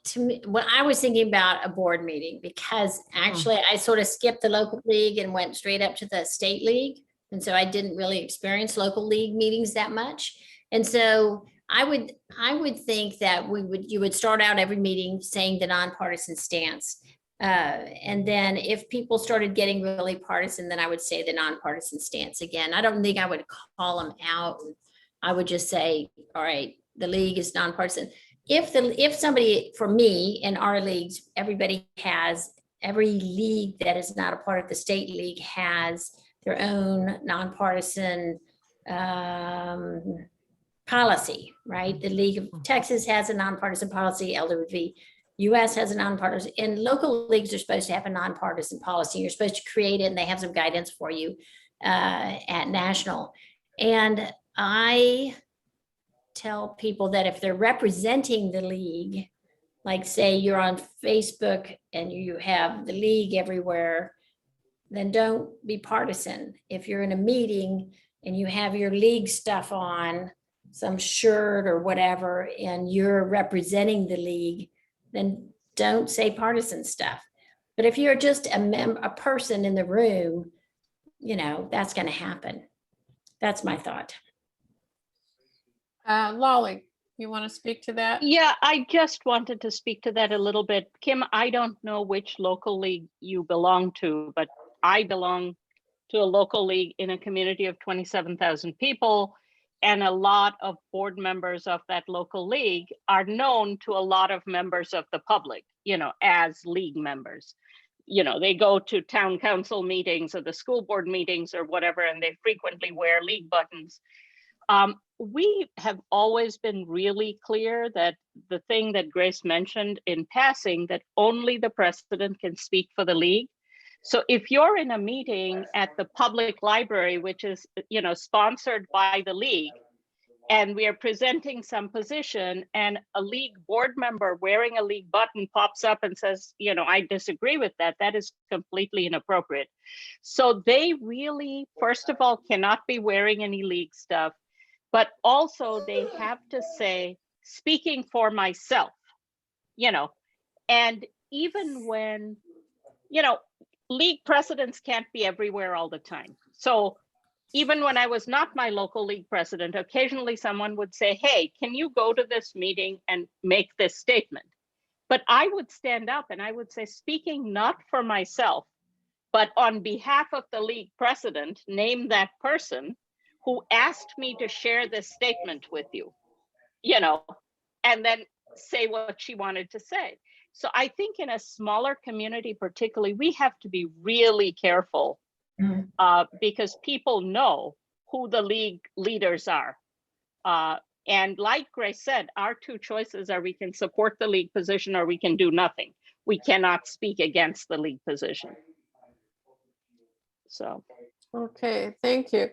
to me, when I was thinking about a board meeting, because actually I sort of skipped the local league and went straight up to the state league. And so I didn't really experience local league meetings that much. And so I would think that you would start out every meeting saying the nonpartisan stance. And then if people started getting really partisan, then I would say the nonpartisan stance again. I don't think I would call them out. I would just say, all right, the league is nonpartisan. If somebody, for me in our leagues, every league that is not a part of the state league has their own nonpartisan policy, right? The League of Texas has a nonpartisan policy, LWV US has a nonpartisan, and local leagues are supposed to have a nonpartisan policy. You're supposed to create it, and they have some guidance for you at national. And I tell people that if they're representing the league, like say you're on Facebook and you have the league everywhere, then don't be partisan. If you're in a meeting and you have your league stuff on, some shirt or whatever, and you're representing the league, then don't say partisan stuff. But if you're just a person in the room, that's going to happen. That's my thought. Lolly, you want to speak to that? Yeah, I just wanted to speak to that a little bit. Kim, I don't know which local league you belong to, but I belong to a local league in a community of 27,000 people. And a lot of board members of that local league are known to a lot of members of the public, as league members. They go to town council meetings or the school board meetings or whatever, and they frequently wear league buttons. We have always been really clear that the thing that Grace mentioned in passing, that only the president can speak for the league. So if you're in a meeting at the public library, which is, sponsored by the league, and we are presenting some position, and a league board member wearing a league button pops up and says, I disagree with that, that is completely inappropriate. So they really, first of all, cannot be wearing any league stuff, but also they have to say, speaking for myself, and even when, league presidents can't be everywhere all the time. So even when I was not my local league president, occasionally someone would say, hey, can you go to this meeting and make this statement? But I would stand up and I would say, speaking not for myself, but on behalf of the league president, name that person, who asked me to share this statement with you, you know, and then say what she wanted to say. So I think in a smaller community, particularly, we have to be really careful because people know who the league leaders are. And like Grace said, our two choices are we can support the league position or we can do nothing. We cannot speak against the league position. So. Okay, thank you.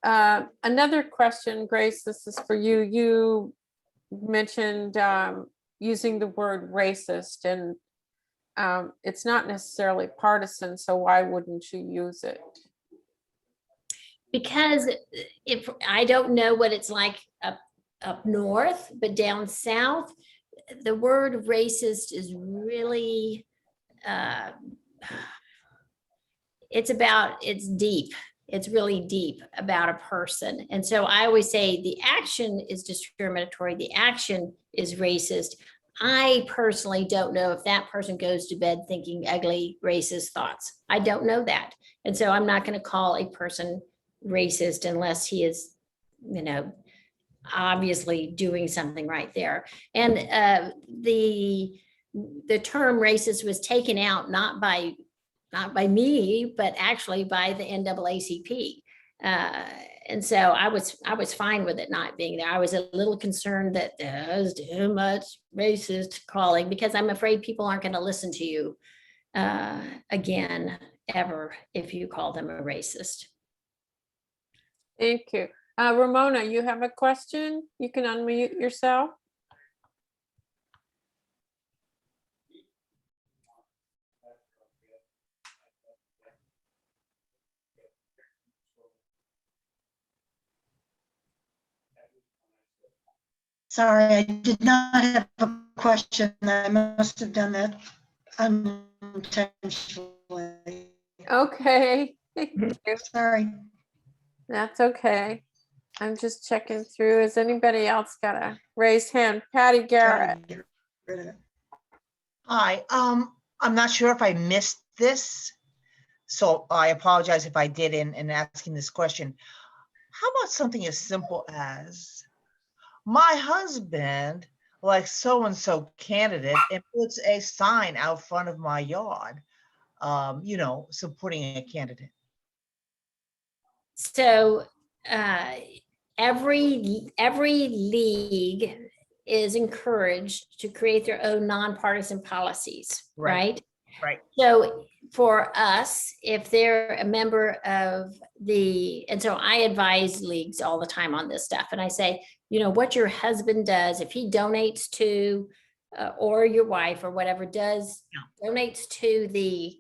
Another question, Grace, this is for you. You mentioned using the word racist, and it's not necessarily partisan, so why wouldn't you use it? Because if I don't know what it's like up north, but down south, the word racist is really it's deep. It's really deep about a person. And so I always say the action is discriminatory. The action is racist. I personally don't know if that person goes to bed thinking ugly, racist thoughts. I don't know that. And so I'm not going to call a person racist unless he is, you know, obviously doing something right there. And the term racist was taken out not by me, but actually by the NAACP. And so I was fine with it not being there. I was a little concerned that there was too much racist calling, because I'm afraid people aren't going to listen to you again, ever, if you call them a racist. Thank you. Ramona, you have a question? You can unmute yourself. Sorry, I did not have a question. I must have done that unintentionally. Okay, thank you. Sorry. That's okay. I'm just checking through. Has anybody else got a raised hand? Patty Garrett. Trying to get rid of it. Hi, I'm not sure if I missed this, so I apologize if I did in asking this question. How about something as simple as, my husband likes so-and-so candidate and puts a sign out front of my yard, you know, supporting a candidate? So every league is encouraged to create their own nonpartisan policies, right? Right. So for us, if they're a member of and so I advise leagues all the time on this stuff. And I say, you know, what your husband does, if he donates to, or your wife or whatever donates to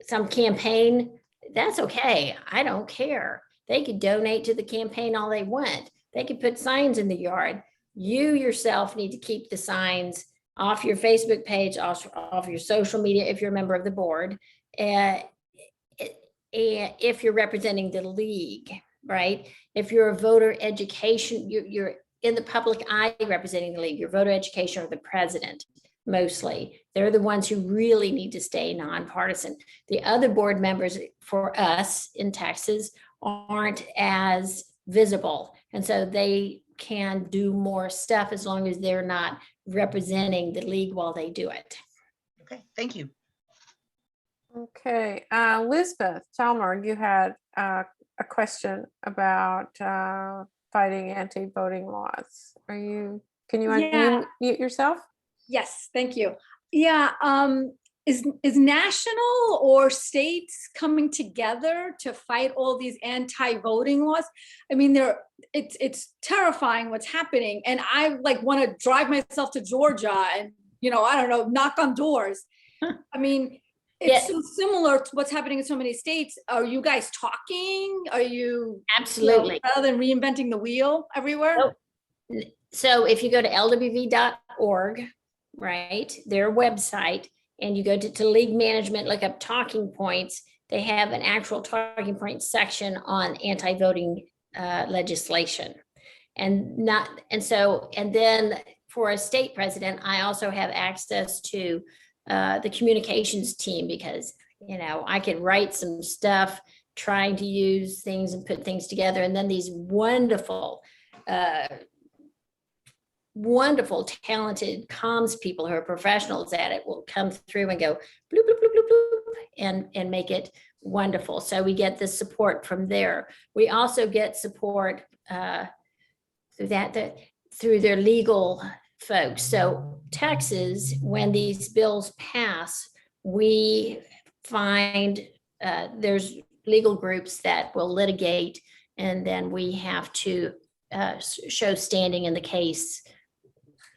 some campaign, that's okay. I don't care. They could donate to the campaign all they want. They could put signs in the yard. You yourself need to keep the signs off your Facebook page, off your social media, if you're a member of the board, and if you're representing the league, right? If you're a voter education, you're in the public eye representing the league, your voter education or the president, mostly. They're the ones who really need to stay nonpartisan. The other board members for us in Texas aren't as visible. And so they can do more stuff as long as they're not representing the league while they do it. Okay, thank you. Okay, Lisbeth Chalmer, you had a question about fighting anti-voting laws. Can you Yeah. unmute yourself? Yes, thank you. Yeah, is national or states coming together to fight all these anti-voting laws? I mean, it's terrifying what's happening, and I like want to drive myself to Georgia and, you know, I don't know, knock on doors. I mean, it's so similar to what's happening in so many states. Are you guys talking? Are you Absolutely, rather than reinventing the wheel everywhere? Nope. So if you go to lwv.org, right, their website, and you go to league management, look up talking points, they have an actual talking point section on anti-voting legislation. And then for a state president, I also have access to the communications team, because, you know, I could write some stuff trying to use things and put things together. And then these wonderful, wonderful, talented comms people who are professionals at it will come through and go bloop, bloop, bloop, bloop, bloop, and make it wonderful. So we get the support from there. We also get support through their legal folks. So Texas, when these bills pass, we find there's legal groups that will litigate, and then we have to show standing in the case.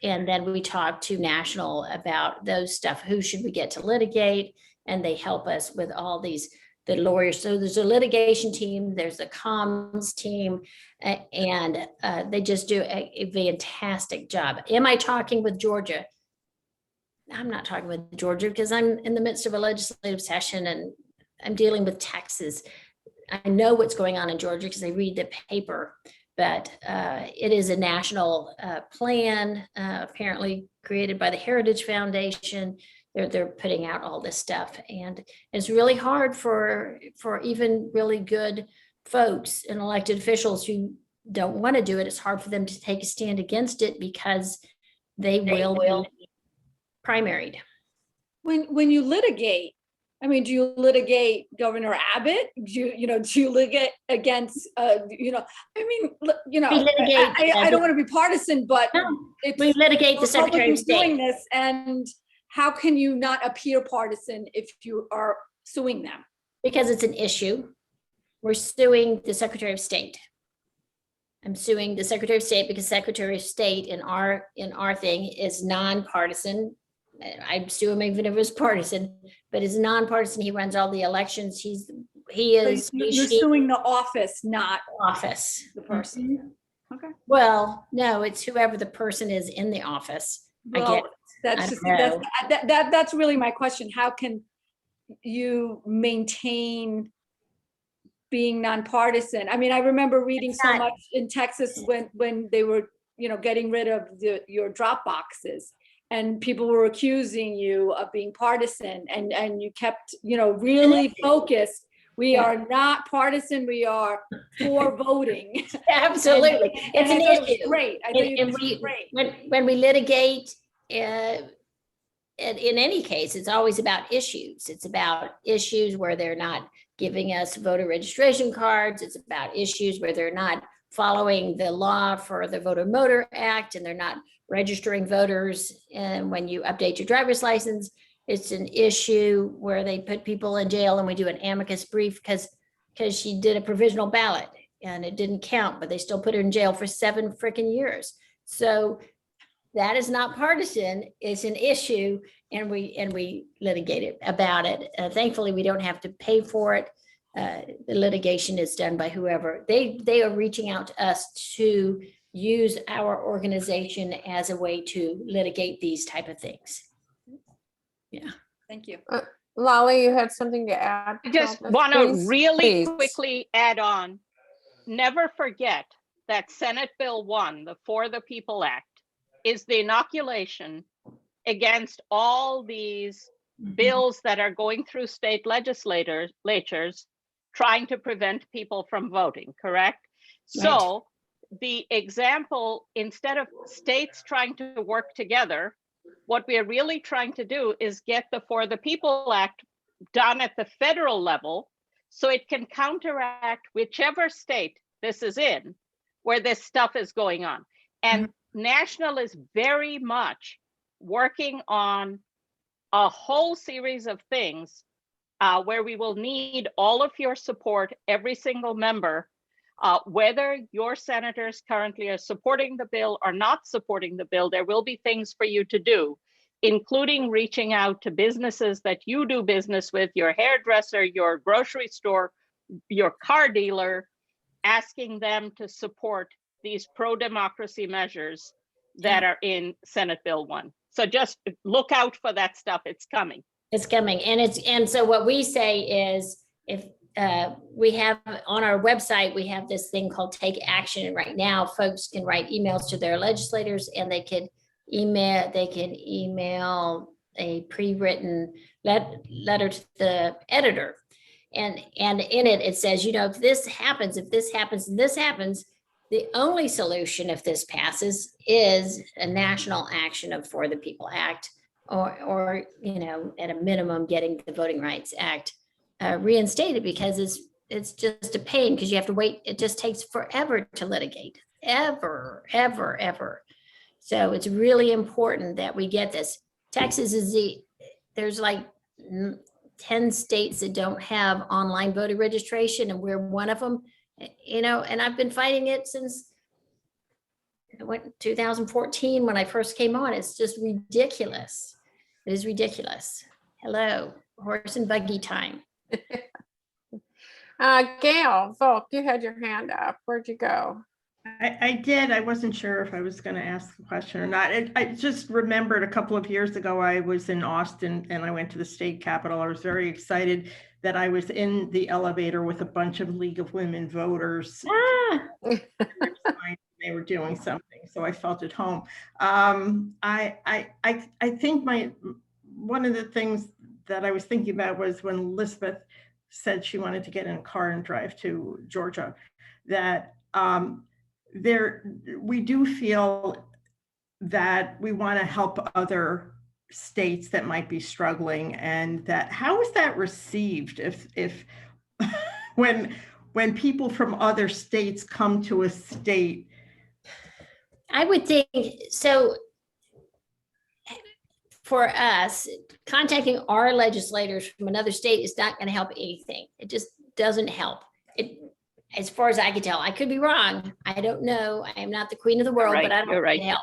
And then we talk to national about those stuff. Who should we get to litigate? And they help us with all these, the lawyers. So there's a litigation team, there's a comms team, and they just do a fantastic job. Am I talking with Georgia? I'm not talking with Georgia because I'm in the midst of a legislative session and I'm dealing with Texas. I know what's going on in Georgia because I read the paper, but it is a national plan apparently created by the Heritage Foundation. They're putting out all this stuff, and it's really hard for even really good folks and elected officials who don't want to do it. It's hard for them to take a stand against it because they will be primaried. When you litigate, I mean, do you litigate Governor Abbott? Do you litigate against, I mean, We litigate, I don't want to be partisan, but we litigate the Secretary of Republicans doing State this, and how can you not appear partisan if you are suing them? because it's an issue. We're suing the Secretary of State. I'm suing the Secretary of State because Secretary of State in our thing is nonpartisan. I'd sue him even if it was partisan, but is nonpartisan. He runs all the elections. He So is you're suing the office, not office. the person. Okay. Well, no, it's whoever the person is in the office. I Well, get, that's I just, don't that's really my question. How can you maintain being nonpartisan? I mean, I remember reading It's so not- much in Texas when they were, getting rid of your drop boxes, and people were accusing you of being partisan, and you kept, really focused. We Yeah. are not partisan. We are for voting. absolutely. It's And an I thought it was issue. great. I thought And it was we, great. when we litigate, in any case, it's always about issues. It's about issues where they're not giving us voter registration cards. It's about issues where they're not following the law for the Voter Motor Act, and they're not registering voters. And when you update your driver's license, it's an issue where they put people in jail, and we do an amicus brief because she did a provisional ballot and it didn't count, but they still put her in jail for 7 freaking years. So that is not partisan. It's an issue, and we litigate it about it. Thankfully, we don't have to pay for it. The litigation is done by whoever. They are reaching out to us to use our organization as a way to litigate these type of things. Thank you. Lolly, you had something to add? I to just all this, want to please? really Please. quickly add on. Never forget that Senate Bill 1, the For the People Act, is the inoculation against all these bills that are going through state legislatures trying to prevent people from voting, correct? So the example, instead of states trying to work together, what we are really trying to do is get the For the People Act done at the federal level so it can counteract whichever state this is in where this stuff is going on. And National is very much working on a whole series of things where we will need all of your support, every single member, whether your senators currently are supporting the bill or not supporting the bill. There will be things for you to do, including reaching out to businesses that you do business with, your hairdresser, your grocery store, your car dealer, asking them to support these pro-democracy measures that are in Senate Bill 1. So just look out for that stuff. It's coming. It's coming. And so what we say is, if we have on our website, we have this thing called Take Action. And right now, folks can write emails to their legislators, and they can email a pre-written letter to the editor. And in it, it says, if this happens, and this happens, the only solution, if this passes, is a national action of For the People Act, or at a minimum, getting the Voting Rights Act reinstated, because it's just a pain, because you have to wait. It just takes forever to litigate, ever. So it's really important that we get this. Texas there's like 10 states that don't have online voter registration, and we're one of them, and I've been fighting it since 2014 when I first came on. It's just ridiculous. It is ridiculous. Hello, horse and buggy time. Gail Volk, you had your hand up. Where'd you go? I did. I wasn't sure if I was going to ask a question or not. I just remembered a couple of years ago, I was in Austin and I went to the state capitol. I was very excited that I was in the elevator with a bunch of League of Women Voters. They were doing something, so I felt at home. I think one of the things that I was thinking about was when Elizabeth said she wanted to get in a car and drive to Georgia, that we do feel that we want to help other states that might be struggling, and that how is that received if when people from other states come to a state? I would think so. For us, contacting our legislators from another state is not going to help anything. It just doesn't help. As far as I can tell, I could be wrong. I don't know. I am not the queen of the world, but I don't think it help.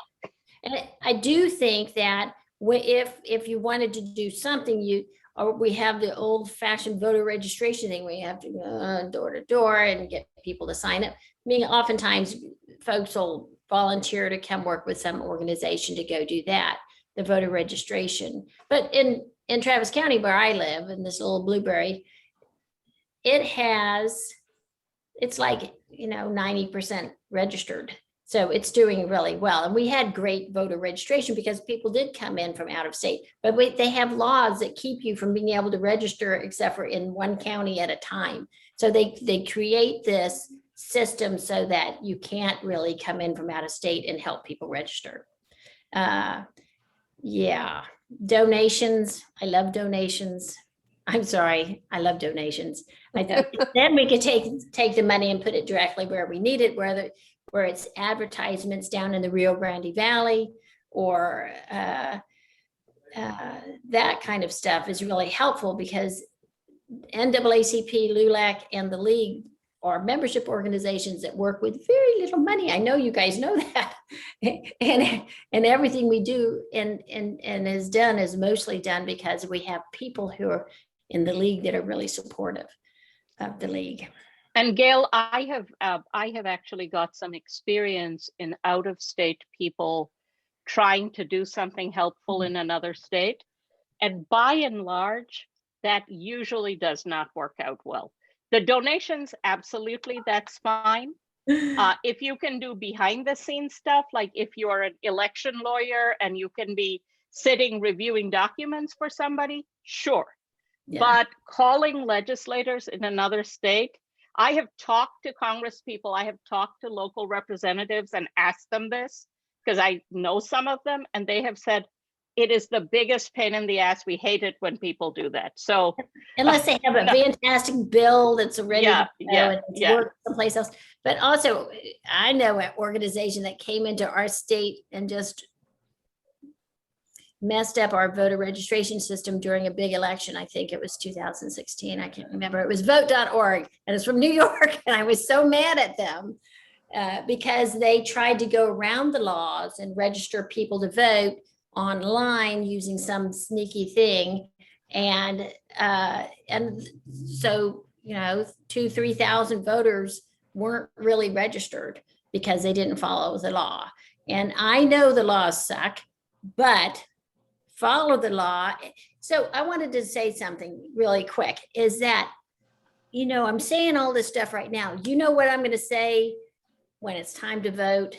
And I do think that if you wanted to do something, we have the old-fashioned voter registration thing where you have to go door to door and get people to sign up. I mean, oftentimes folks will volunteer to come work with some organization to go do that, the voter registration. But in Travis County, where I live, in this little Blueberry, it's like 90% registered. So it's doing really well. And we had great voter registration because people did come in from out of state, but they have laws that keep you from being able to register except for in one county at a time. So they create this system so that you can't really come in from out of state and help people register. Yeah, donations. I love donations. I'm sorry, I love donations. I think then we could take the money and put it directly where we need it, where it's advertisements down in the Rio Grande Valley, or that kind of stuff is really helpful, because NAACP, LULAC, and the League are membership organizations that work with very little money. I know you guys know that. and everything we do and is done is mostly done because we have people who are in the League that are really supportive of the League. And Gail, I have actually got some experience in out-of-state people trying to do something helpful in another state. And by and large, that usually does not work out well. The donations, absolutely, that's fine. If you can do behind the scenes stuff, like if you're an election lawyer and you can be sitting reviewing documents for somebody, sure. Yeah. But calling legislators in another state, I have talked to Congress people, I have talked to local representatives and asked them this, because I know some of them, and they have said, it is the biggest pain in the ass. We hate it when people do that. So unless they have a fantastic bill that's ready to go and work someplace else. But also, I know an organization that came into our state and just messed up our voter registration system during a big election. I think it was 2016. I can't remember. It was vote.org, and it's from New York. And I was so mad at them because they tried to go around the laws and register people to vote online using some sneaky thing, and so 2,000-3,000 voters weren't really registered because they didn't follow the law. And I know the laws suck, but follow the law. So I wanted to say something really quick, is that I'm saying all this stuff right now. You know what I'm going to say when it's time to vote?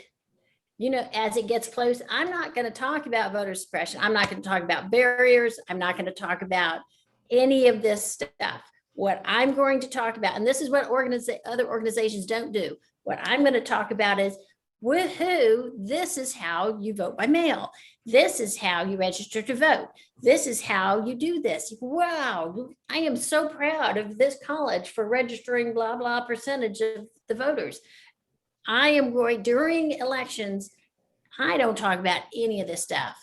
As it gets close, I'm not going to talk about voter suppression. I'm not going to talk about barriers. I'm not going to talk about any of this stuff. What I'm going to talk about, and this is what other organizations don't do. What I'm going to talk about is woohoo, this is how you vote by mail. This is how you register to vote. This is how you do this. Wow, I am so proud of this college for registering blah, blah percentage of the voters. I am going, during elections, I don't talk about any of this stuff.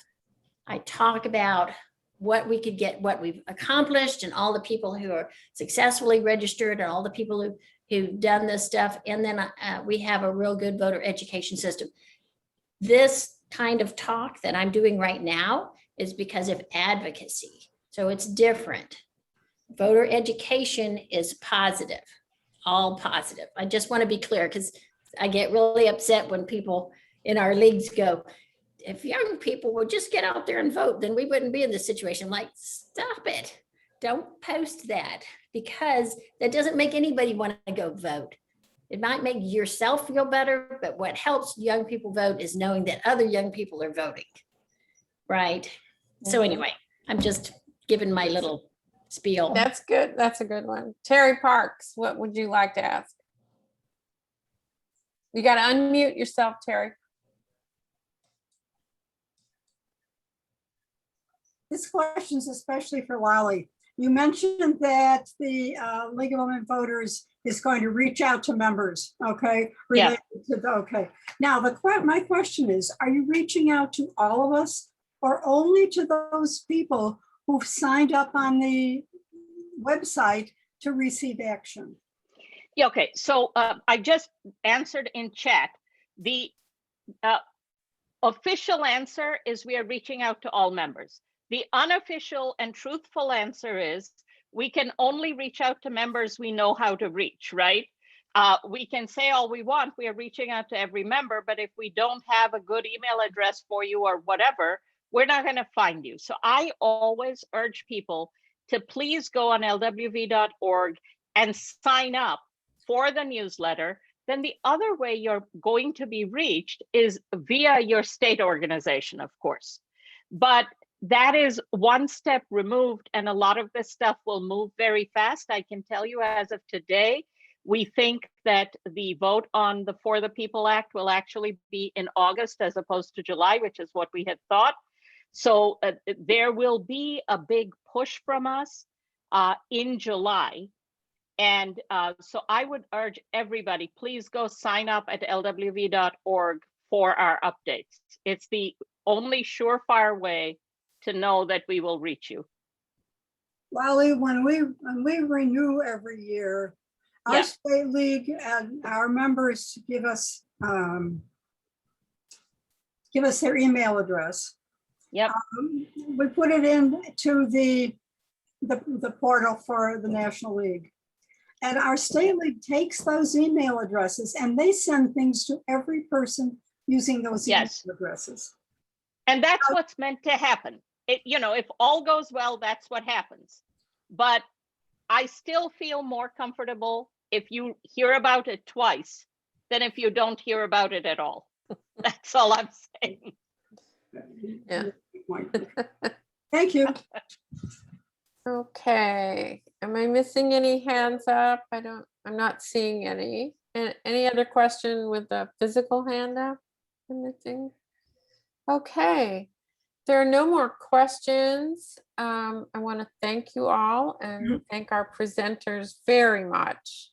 I talk about what we could get, what we've accomplished, and all the people who are successfully registered, and all the people who've done this stuff. And then we have a real good voter education system. This kind of talk that I'm doing right now is because of advocacy. So it's different. Voter education is positive, all positive. I just want to be clear, because I get really upset when people in our leagues go, if young people would just get out there and vote, then we wouldn't be in this situation. I'm like, stop it. Don't post that, because that doesn't make anybody want to go vote. It might make yourself feel better, but what helps young people vote is knowing that other young people are voting. Right. So anyway, I'm just giving my little spiel. That's good. That's a good one. Terry Parks, what would you like to ask? You got to unmute yourself, Terry. This question is especially for Lolly. You mentioned that the League of Women Voters is going to reach out to members, okay? Yeah. Okay. Now, my question is, are you reaching out to all of us or only to those people who've signed up on the website to receive action? Yeah, okay, so I just answered in chat. The official answer is we are reaching out to all members. The unofficial and truthful answer is we can only reach out to members we know how to reach, right? We can say all we want, we are reaching out to every member, but if we don't have a good email address for you or whatever, we're not going to find you. So I always urge people to please go on lwv.org and sign up for the newsletter. Then the other way you're going to be reached is via your state organization, of course. But that is one step removed, and a lot of this stuff will move very fast. I can tell you as of today, we think that the vote on the For the People Act will actually be in August as opposed to July, which is what we had thought. So there will be a big push from us in July. And so I would urge everybody, please go sign up at lwv.org for our updates. It's the only surefire way to know that we will reach you. Lolly, when we renew every year, our Yeah. state league and our members give us their email address. Yep. We put it into the portal for the National League. And our state league takes those email addresses and they send things to every person using those email Yes. addresses. And that's what's meant to happen. If all goes well, that's what happens. But I still feel more comfortable if you hear about it twice than if you don't hear about it at all. That's all I'm saying. Yeah. Thank you. Okay, am I missing any hands up? I'm not seeing any. Any other question with the physical hand up? I'm missing. Okay, there are no more questions. I want to thank you all and thank our presenters very much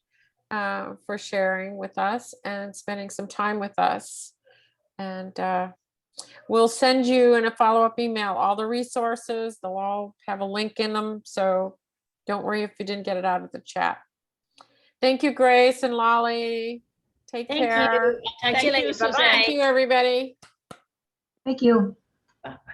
for sharing with us and spending some time with us. And we'll send you in a follow-up email all the resources. They'll all have a link in them. So don't worry if you didn't get it out of the chat. Thank you, Grace and Lolly. Take Thank care. you. Talk to you Thank you, later. Suzanne. Bye-bye. Thank you, everybody. Thank you. Bye-bye.